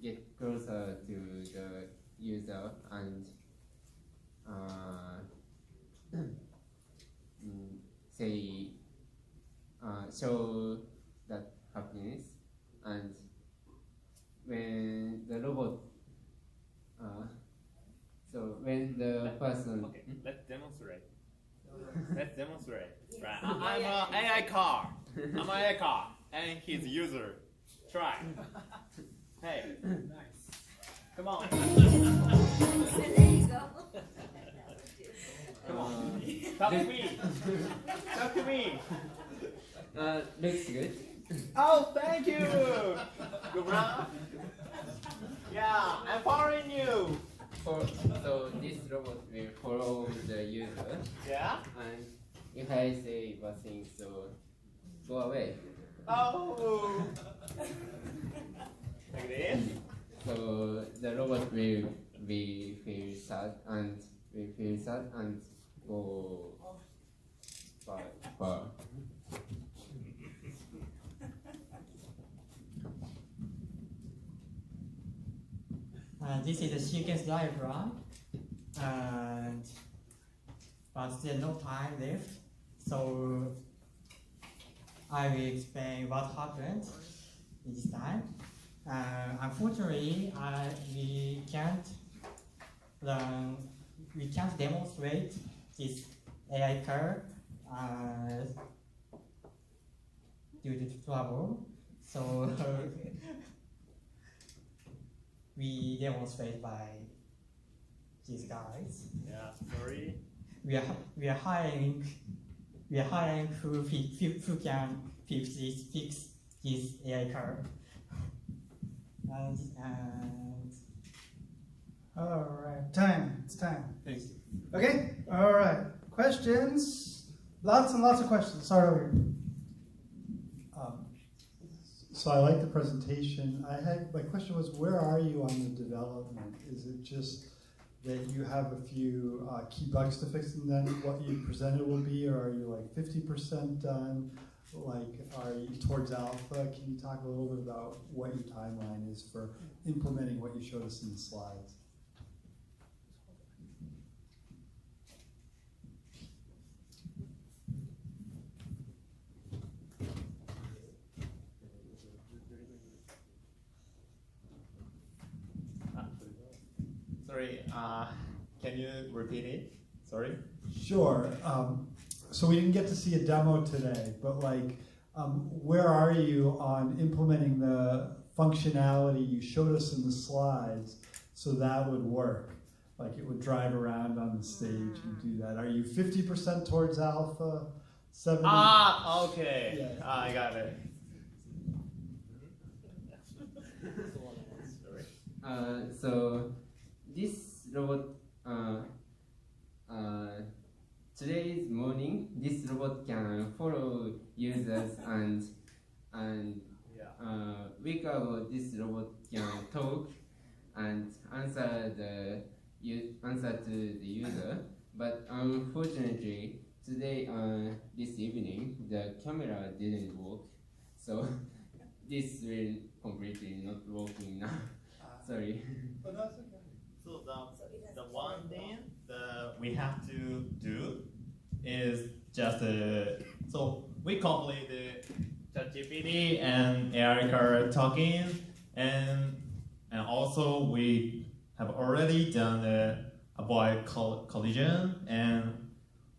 O: get closer to the user and say show that happiness. And when the robot so when the person...
P: Okay, let's demonstrate. Let's demonstrate. Right. I'm an AI car. I'm a hacker and his user. Try. Hey.
C: Nice.
P: Come on.
E: There you go.
P: Come on. Talk to me. Talk to me.
Q: Looks good.
P: Oh, thank you. Good run. Yeah, I'm following you.
Q: So this robot will follow the user.
P: Yeah.
Q: And if I say bad things, so go away.
P: Oh. Like this.
Q: So the robot will feel sad and go far.
M: This is a sequence diagram, and but still no time left, so I will explain what happened this time. Unfortunately, we can't demonstrate this AI car due to trouble. So we demonstrate by these guys.
P: Yeah, sorry.
M: We are hiring who can fix this AI car. And
A: all right, time. It's time.
N: Thanks.
A: Okay. All right. Questions? Lots and lots of questions. Start over here.
G: So I like the presentation. My question was, where are you on the development? Is it just that you have a few key bugs to fix and then what you presented will be, or are you like 50% done? Like, are you towards alpha? Can you talk a little bit about what your timeline is for implementing what you showed us in the slides?
P: Sorry, can you repeat it? Sorry?
G: Sure. So we didn't get to see a demo today, but like, where are you on implementing the functionality you showed us in the slides so that would work? Like it would drive around on the stage and do that. Are you 50% towards alpha? 70%?
P: Ah, okay. Yeah. I got it.
Q: So this robot, today's morning, this robot can follow users and week ago this robot can talk and answer to the user. But unfortunately, today, this evening, the camera didn't work, so this will completely not working now. Sorry.
P: But that's okay. So the one thing that we have to do is just so we complete the ChatGPT and AI car talking, and also we have already done the avoid collision and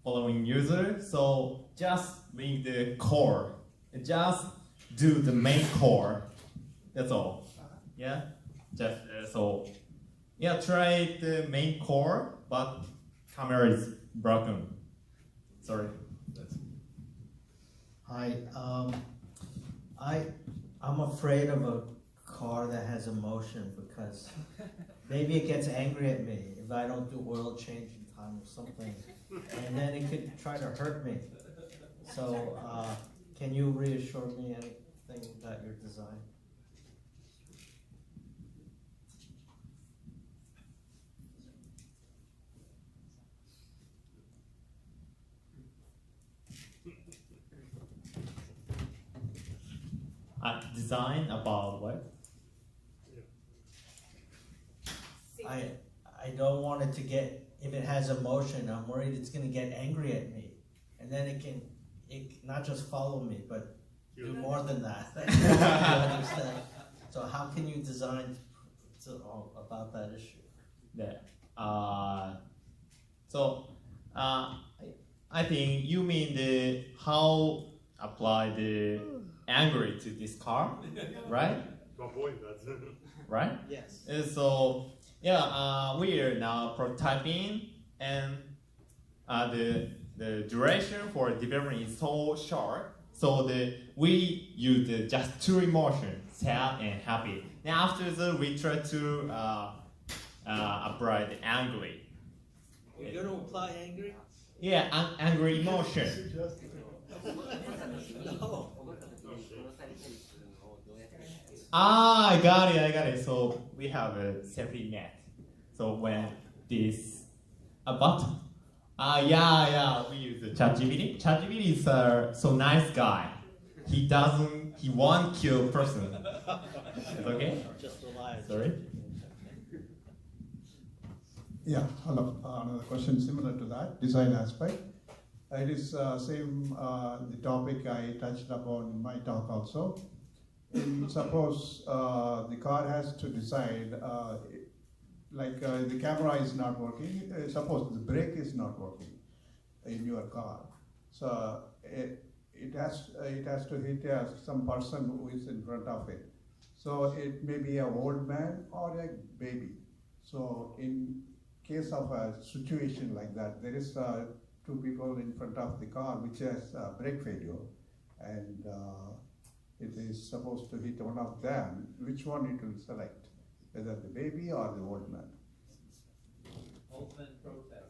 P: following user. So just make the core, just do the main core. That's all. Yeah. Just so yeah, try the main core, but camera is broken. Sorry.
H: Hi, I'm afraid of a car that has emotion because maybe it gets angry at me if I don't do oil change in time or something, and then it could try to hurt me. So can you reassure me anything about your design?
P: Design about what?
H: I don't want it to get, if it has emotion, I'm worried it's going to get angry at me. And then it not just follow me, but do more than that. You understand? So how can you design about that issue?
P: Yeah. So I think you mean the how apply the angry to this car, right? Right?
I: Yes.
P: And so yeah, we are now prototyping, and the duration for development is so short. So we use just two emotions, sad and happy. And after that, we try to apply the angry.
I: You're going to apply angry?
P: Yeah, angry emotion.
I: No.
P: I got it. So we have a safety net. So when this button, we use the ChatGPT. ChatGPT is so nice guy. He won't kill person. It's okay?
I: Just rely.
P: Sorry.
K: Yeah, hello. Another question similar to that, design aspect. It is same the topic I touched upon in my talk also. Suppose the car has to decide, the camera is not working. Suppose the brake is not working in your car, so it has to hit some person who is in front of it. So it may be an old man or a baby. So in case of a situation like that, there is two people in front of the car which has brake failure, and it is supposed to hit one of them. Which one it will select, whether the baby or the old man?
N: Ultimate protest.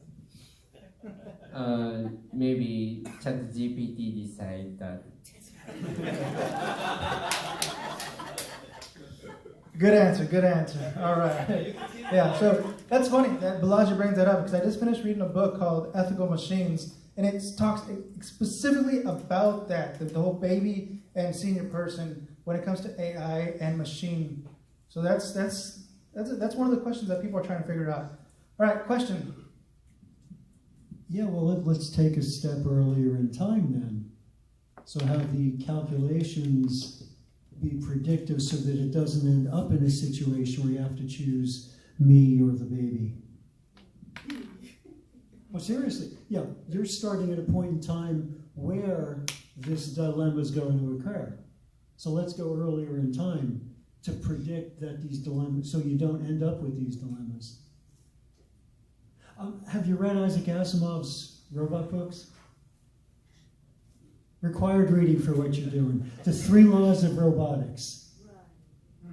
Q: Maybe ChatGPT decide that.
A: Good answer. All right. Yeah, so that's funny that Balaji brings that up, because I just finished reading a book called Ethical Machines, and it talks specifically about that, the whole baby and senior person when it comes to AI and machine. So that's one of the questions that people are trying to figure out. All right, question.
F: Yeah, well, let's take a step earlier in time then. So have the calculations be predictive so that it doesn't end up in a situation where you have to choose me or the baby. Well, seriously, yeah, you're starting at a point in time where this dilemma is going to occur. So let's go earlier in time to predict that these dilemmas, so you don't end up with these dilemmas. Have you read Isaac Asimov's robot books? Required reading for what you're doing. The 3 Laws of Robotics.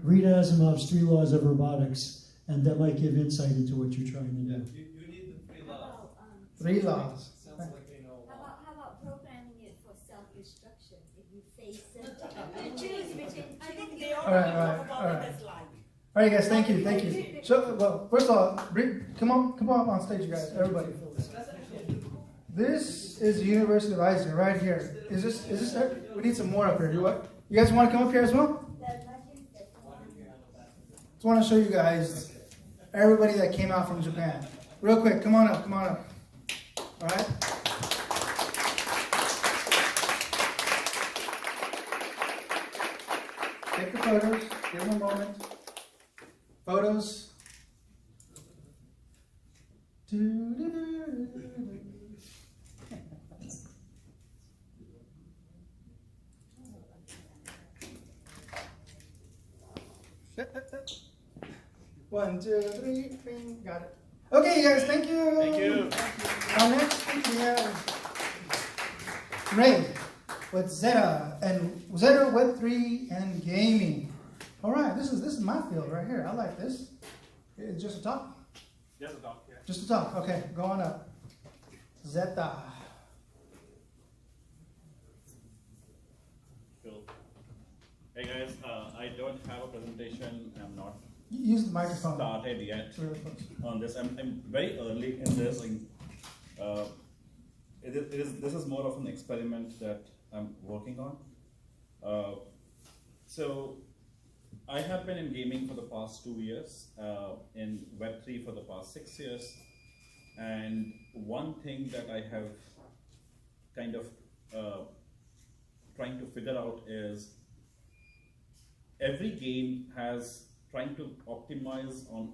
F: Read Asimov's 3 Laws of Robotics, and that might give insight into what you're trying to do.
N: You need the 3 laws.
A: 3 laws.
N: Sounds like they know.
E: How about programming it for self-destruction? If you face it, choose between
R: I think
E: two.
R: they
A: All right. All right, guys, thank you. So, well, first of all, come on up stage, you guys, everybody. This is the University of Eisner right here. Is this it? We need some more up here. You guys want to come up here as well? Just want to show you guys everybody that came out from Japan. Real quick, come on up. All right? Take the photos. Give them a moment. Photos. One, two, three, bing, got it. Okay, you guys, thank you.
N: Thank you.
A: Now next we have Ray with Zeta Web3 and gaming. All right, this is my field right here. I like this. It's just a talk.
N: Just a talk. Yeah.
A: Just a talk. Okay, go on up. Zeta.
S: Cool. Hey guys, I don't have a presentation. I'm not
A: Use the microphone.
S: started yet on this. I'm very early in this. This is more of an experiment that I'm working on. So I have been in gaming for the past 2 years, in Web3 for the past 6 years, and one thing that I have kind of trying to figure out is every game has trying to optimize on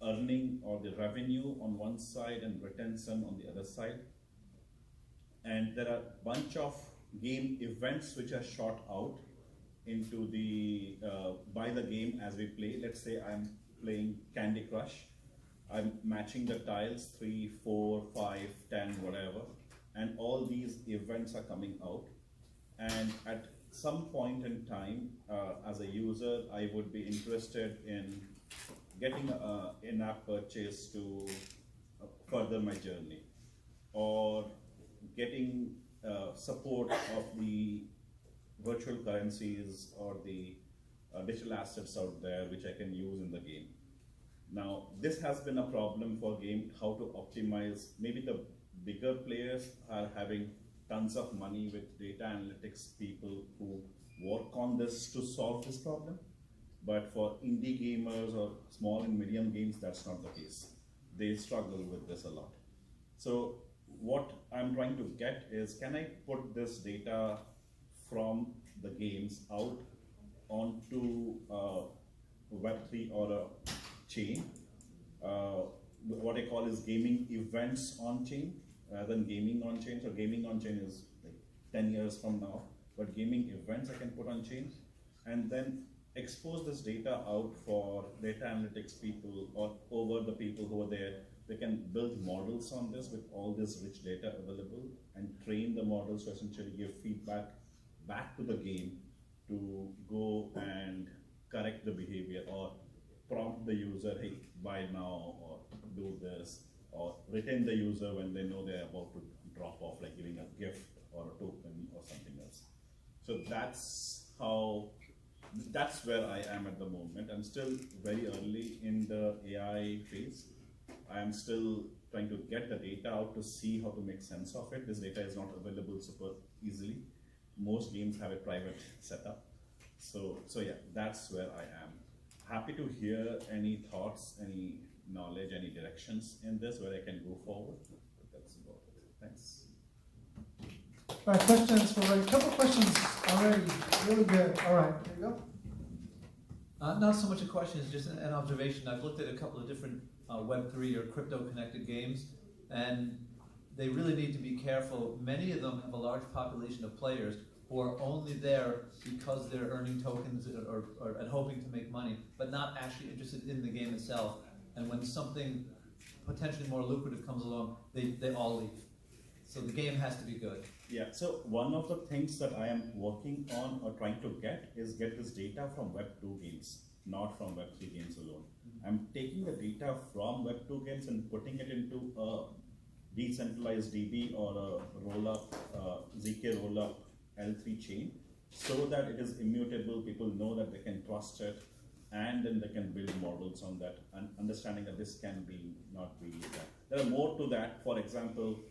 S: earning or the revenue on one side and retention on the other side. And there are a bunch of game events which are shot out into the by the game as we play. Let's say I'm playing Candy Crush. I'm matching the tiles 3, 4, 5, 10, whatever, and all these events are coming out. And at some point in time, as a user, I would be interested in getting an in-app purchase to further my journey, or getting support of the virtual currencies or the digital assets out there which I can use in the game. Now, this has been a problem for game, how to optimize. Maybe the bigger players are having tons of money with data analytics people who work on this to solve this problem. But for indie gamers or small and medium games, that's not the case. They struggle with this a lot. So what I'm trying to get is, can I put this data from the games out onto Web3 or a chain? What I call is gaming events on chain rather than gaming on chain. So gaming on chain is like 10 years from now, but gaming events I can put on chain, and then expose this data out for data analytics people or over the people who are there. They can build models on this with all this rich data available and train the models to essentially give feedback back to the game to go and correct the behavior or prompt the user, hey, buy now, or do this, or retain the user when they know they're about to drop off, like giving a gift or a token or something else. So that's where I am at the moment. I'm still very early in the AI phase. I'm still trying to get the data out to see how to make sense of it. This data is not available super easily. Most games have a private setup. So yeah, that's where I am. Happy to hear any thoughts, any knowledge, any directions in this where I can go forward. That's about it. Thanks.
A: All right, questions for Ray. A couple questions already. Really good. All right, there you go.
N: Not so much a question, it's just an observation. I've looked at a couple of different Web3 or crypto-connected games, and they really need to be careful. Many of them have a large population of players who are only there because they're earning tokens or and hoping to make money, but not actually interested in the game itself. And when something potentially more lucrative comes along, they all leave. So the game has to be good.
S: Yeah, so one of the things that I am working on or trying to get is get this data from Web2 games, not from Web3 games alone. I'm taking the data from Web2 games and putting it into a decentralized DB or a roll-up, ZK roll-up L3 chain, so that it is immutable, people know that they can trust it, and then they can build models on that, and understanding that this can be, not be that. There are more to that. For example,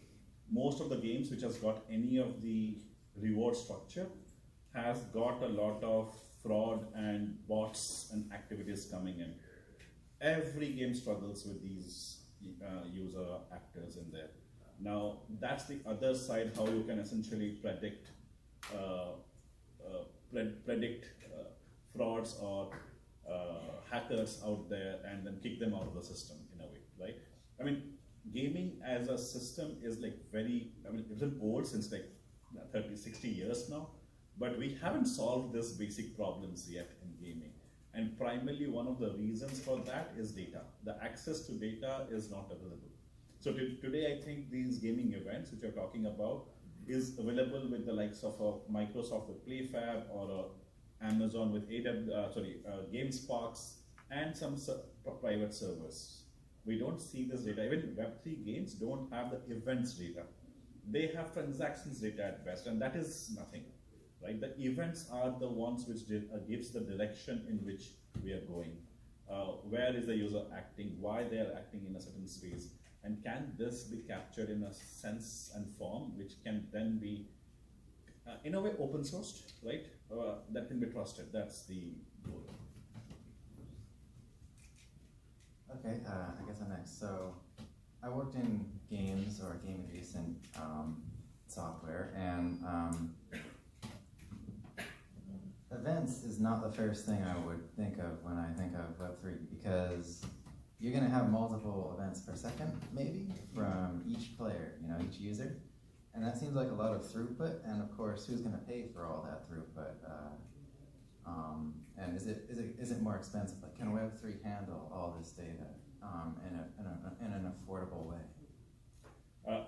S: most of the games which has got any of the reward structure has got a lot of fraud and bots and activities coming in. Every game struggles with these user actors in there. Now, that's the other side, how you can essentially predict frauds or hackers out there and then kick them out of the system in a way, right? I mean, gaming as a system is like it's been old since like 30, 60 years now, but we haven't solved this basic problems yet in gaming. And primarily one of the reasons for that is data. The access to data is not available. So today I think these gaming events which you're talking about is available with the likes of Microsoft with PlayFab or Amazon with GameSparks and some private servers. We don't see this data. Even Web3 games don't have the events data. They have transactions data at best, and that is nothing, right? The events are the ones which gives the direction in which we are going. Where is the user acting? Why they are acting in a certain space? And can this be captured in a sense and form which can then be, in a way, open sourced, right? That can be trusted. That's the goal.
D: Okay, I guess I'm next. So I worked in games or game adjacent software, and events is not the first thing I would think of when I think of Web3, because you're going to have multiple events per second, maybe, from each player, each user. And that seems like a lot of throughput, and of course, who's going to pay for all that throughput? And is it more expensive? Like, can Web3 handle all this data in an affordable way?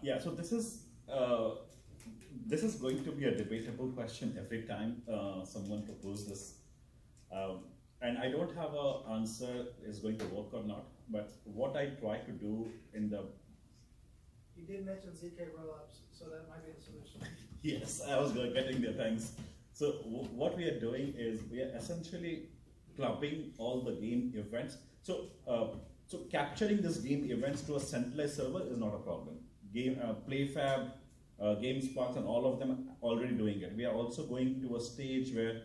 S: Yeah. So this is going to be a debatable question every time someone proposes this, and I don't have an answer is going to work or not. But what I try to do in the
A: You did mention ZK rollups, so that might be the solution.
S: Yes, I was getting there, thanks. So what we are doing is we are essentially clubbing all the game events. So so capturing this game events to a centralized server is not a problem. PlayFab, GameSparks, and all of them are already doing it. We are also going to a stage where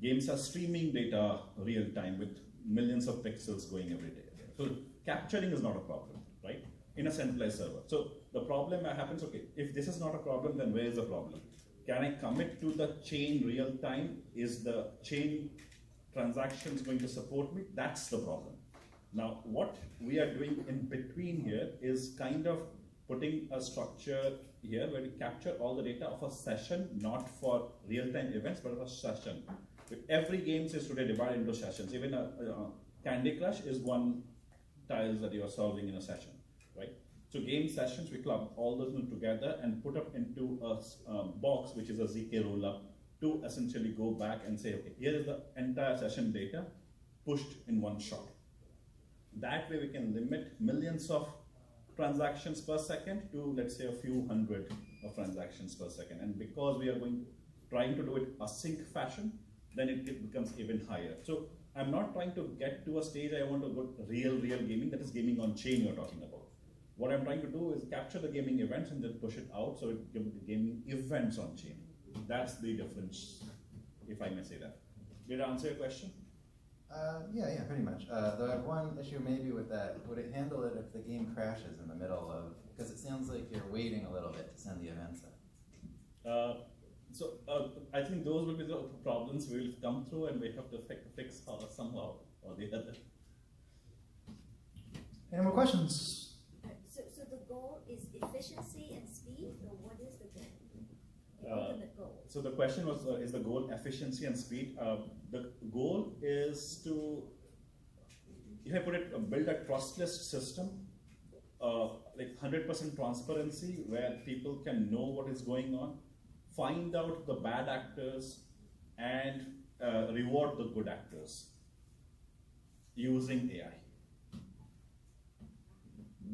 S: games are streaming data real time with millions of pixels going every day. So capturing is not a problem, right? In a centralized server. So the problem happens, okay, if this is not a problem, then where is the problem? Can I commit to the chain real time? Is the chain transactions going to support me? That's the problem. Now, what we are doing in between here is kind of putting a structure here where we capture all the data of a session, not for real-time events, but of a session. Every game is today divided into sessions. Even Candy Crush is one tiles that you are solving in a session, right? So game sessions, we club all those together and put up into a box, which is a ZK rollup, to essentially go back and say, okay, here is the entire session data pushed in one shot. That way we can limit millions of transactions per second to, let's say, a few hundred of transactions per second. And because we are trying to do it async fashion, then it becomes even higher. So I'm not trying to get to a stage I want to go real gaming, that is gaming on chain you're talking about. What I'm trying to do is capture the gaming events and then push it out so it gives the gaming events on chain. That's the difference, if I may say that. Did I answer your question?
D: Yeah, pretty much. The one issue maybe with that, would it handle it if the game crashes in the middle of, because it sounds like you're waiting a little bit to send the events out.
S: So I think those will be the problems we'll come through and we have to fix somehow or the other.
A: Any more questions?
E: So the goal is efficiency and speed, or what is the goal? The ultimate goal.
S: So the question was, is the goal efficiency and speed? The goal is to, if I put it, build a trustless system, like 100% transparency, where people can know what is going on, find out the bad actors, and reward the good actors using AI.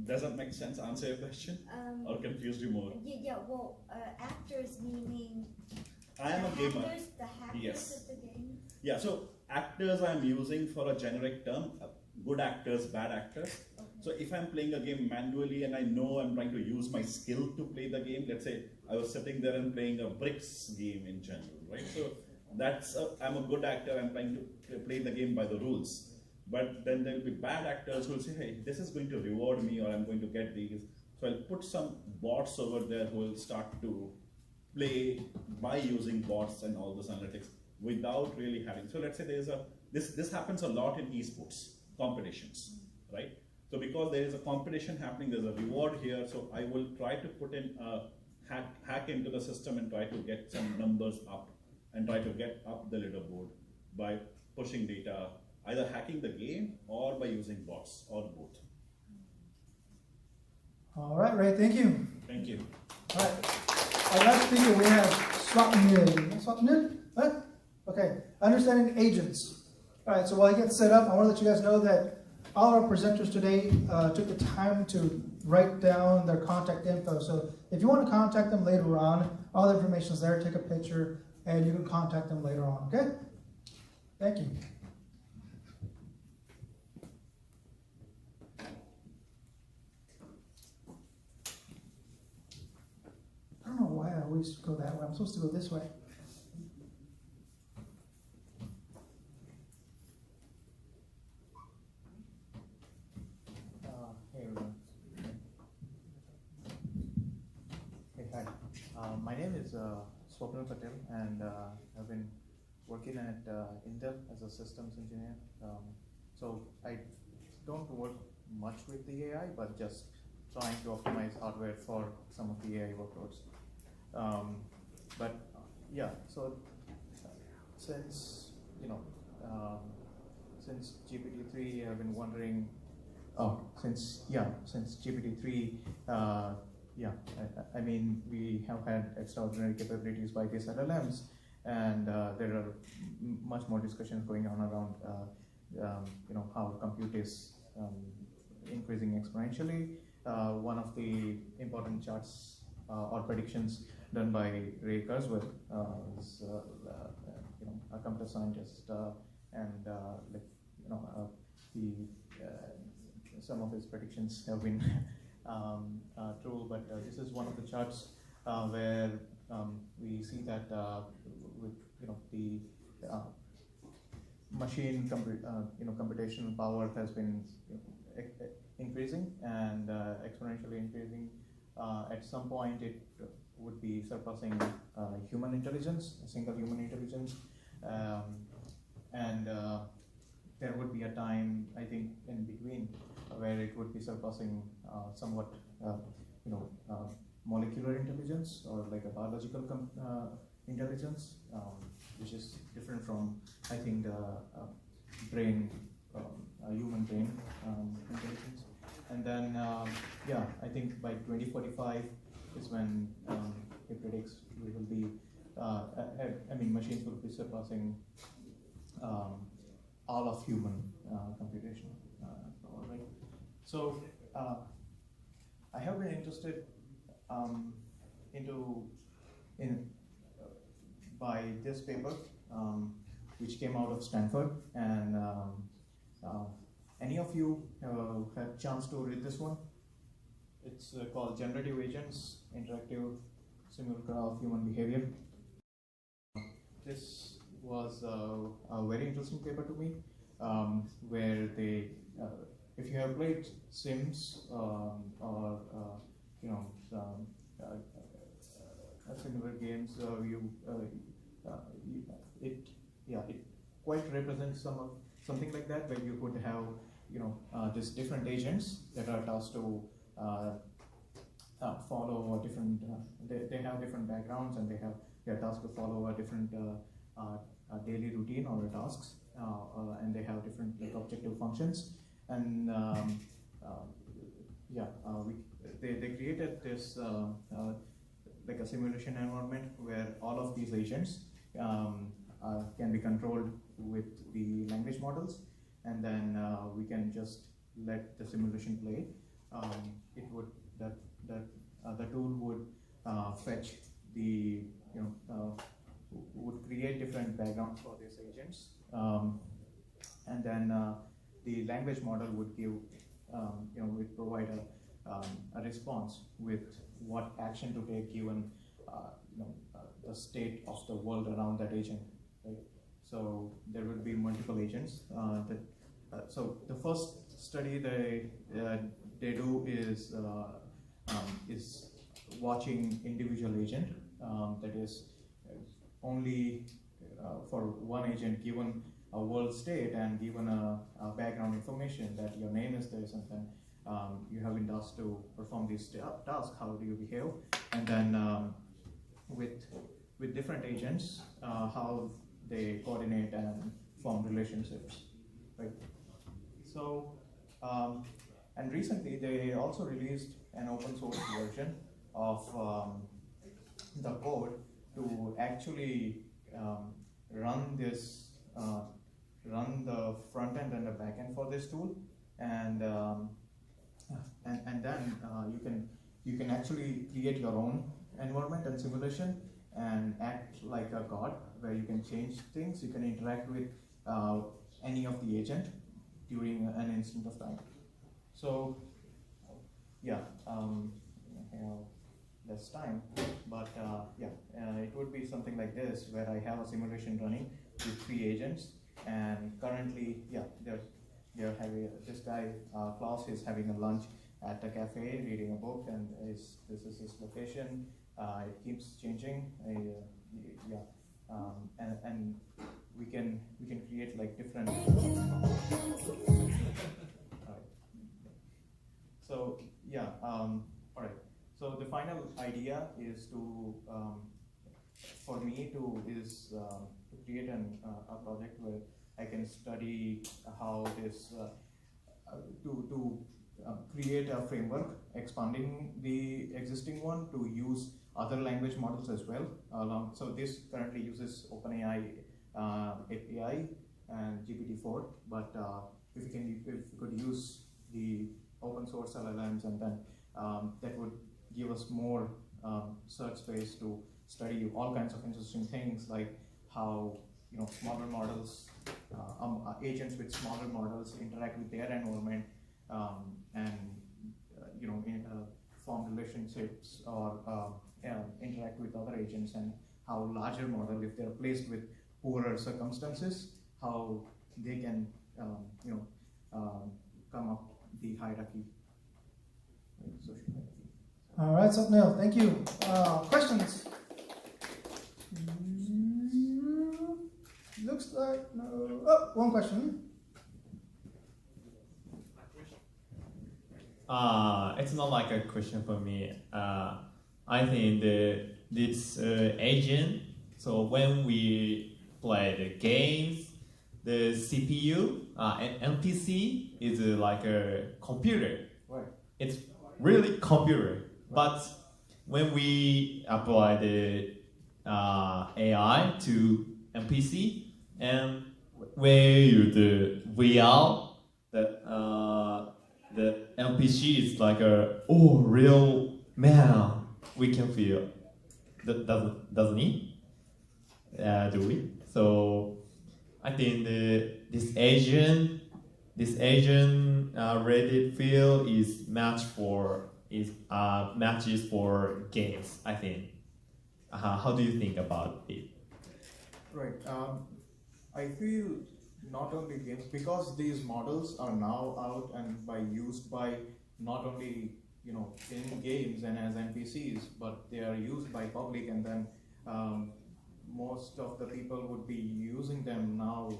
S: Does that make sense? Answer your question? Or confused you more?
E: Yeah, well, actors meaning
S: I am a gamer.
E: the hackers
S: Yes.
E: of the game?
S: Yeah, so actors I'm using for a generic term, good actors, bad actors. Okay. So if I'm playing a game manually and I know I'm trying to use my skill to play the game, let's say I was sitting there and playing a bricks game in general, right? So that's, I'm a good actor, I'm trying to play the game by the rules. But then there'll be bad actors who will say, hey, this is going to reward me or I'm going to get these. So I'll put some bots over there who will start to play by using bots and all this analytics without really having. So let's say there's this happens a lot in esports competitions, right? So because there is a competition happening, there's a reward here. So I will try to put in a hack into the system and try to get some numbers up and try to get up the leaderboard by pushing data, either hacking the game or by using bots or both.
A: All right, Ray, thank you.
S: Thank you.
A: All right. Our last speaker we have Swapnil. What? Okay, understanding agents. All right, so while he gets set up, I want to let you guys know that all our presenters today took the time to write down their contact info. So if you want to contact them later on, all the information is there. Take a picture, and you can contact them later on, okay? Thank you. I don't know why I always go that way. I'm supposed to go this way.
I: Hey everyone. Hey, hi. My name is Swapnil Patel, and I've been working at Intel as a systems engineer. So I don't work much with the AI, but just trying to optimize hardware for some of the AI workloads. But yeah, so since since GPT-3, I've been wondering. Since GPT-3, I mean, we have had extraordinary capabilities by these LLMs, and there are much more discussions going on around, how compute is increasing exponentially. One of the important charts or predictions done by Ray Kurzweil, is, a computer scientist, and some of his predictions have been true, but this is one of the charts where we see that with the machine computational power has been increasing and exponentially increasing. At some point, it would be surpassing human intelligence, a single human intelligence, and there would be a time, I think, in between where it would be surpassing somewhat, molecular intelligence or like a biological intelligence, which is different from, I think, the brain, human brain intelligence. And then, I think by 2045 is when it predicts we will be, machines will be surpassing all of human computation. Right? So I have been interested by this paper, which came out of Stanford, and any of you had a chance to read this one? It's called Generative Agents, Interactive Simulacra of Human Behavior. This was a very interesting paper to me, where they, if you have played Sims or similar games, it quite represents something like that, where you could have these different agents that are tasked to follow a different. They have different backgrounds, and they are tasked to follow a different daily routine or tasks, and they have different objective functions. And they created this like a simulation environment where all of these agents can be controlled with the language models, and then we can just let the simulation play. The tool would fetch would create different backgrounds for these agents, and then the language model would give, would provide a response with what action to take given, the state of the world around that agent. Right? So there will be multiple agents. So the first study they do is watching individual agent, that is only for one agent given a world state and given a background information that your name is this, and then you have been tasked to perform this task. How do you behave? And then with different agents, how they coordinate and form relationships, right? So, and recently they also released an open source version of the code to actually run this, run the front end and the back end for this tool, and then you can actually create your own environment and simulation and act like a god, where you can change things. You can interact with any of the agent during an instant of time. So yeah, I have less time, but it would be something like this, where I have a simulation running with 3 agents, and currently, they're having, this guy Klaus is having a lunch at a cafe, reading a book, and this is his location. It keeps changing, and we can create like different. So all right. So the final idea is to, for me to create a project where I can study how this, to create a framework, expanding the existing one to use other language models as well. So this currently uses OpenAI API and GPT-4, but if we could use the open source LLMs, and then that would give us more search space to study all kinds of interesting things, like how smaller models, agents with smaller models interact with their environment, and form relationships or interact with other agents, and how larger model, if they're placed with poorer circumstances, how they can come up the hierarchy, social hierarchy.
A: All right, Swapnil, thank you. Questions? Looks like no. Oh, one question.
P: It's not like a question for me. I think this agent. So when we play the games, the CPU and NPC is like a computer.
I: Right.
P: It's really computer. But when we apply the AI to NPC and where the VR, the NPC is like real man. We can feel. Doesn't it? Do we? So I think this agent Reddit field is matches for games. I think. How do you think about it?
I: Right. I feel not only games, because these models are now out and used by not only in games and as NPCs, but they are used by public, and then most of the people would be using them now,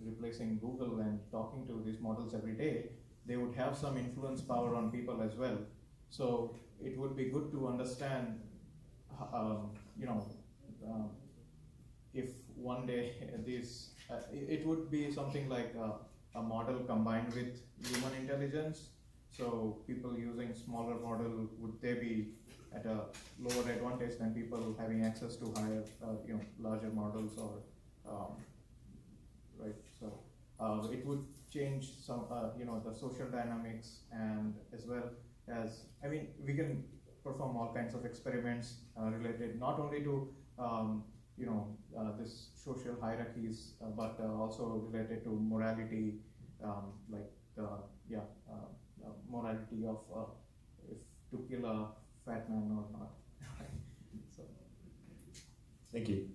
I: replacing Google and talking to these models every day. They would have some influence power on people as well. So it would be good to understand, if one day this, it would be something like a model combined with human intelligence. So people using smaller model, would they be at a lower advantage than people having access to higher, larger models, or right? So it would change some, the social dynamics, and as well as, we can perform all kinds of experiments related not only to this social hierarchies, but also related to morality, like morality of if to kill a fat man or not. So,
P: thank you.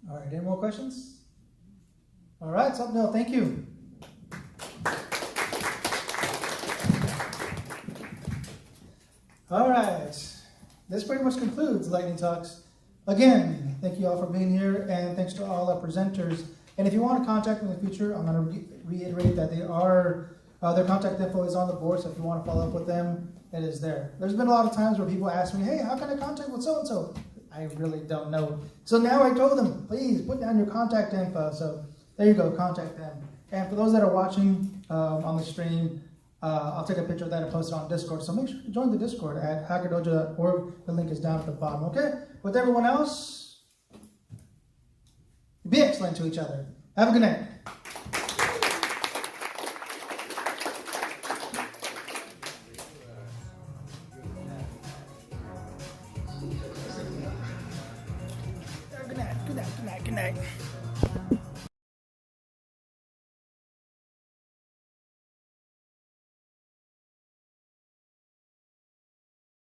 A: All right, any more questions? All right, Swapnil, thank you. All right, this pretty much concludes Lightning Talks. Again, thank you all for being here, and thanks to all our presenters. And if you want to contact them in the future, I'm going to reiterate that their contact info is on the board, so if you want to follow up with them, it is there. There's been a lot of times where people ask me, hey, how can I contact with so-and-so? I really don't know. So now I told them, please put down your contact info. So there you go, contact them. And for those that are watching on the stream, I'll take a picture of that and post it on Discord. So make sure to join the Discord at hackerdojo.org. The link is down at the bottom, okay? With everyone else, be excellent to each other. Have a good night. Good night.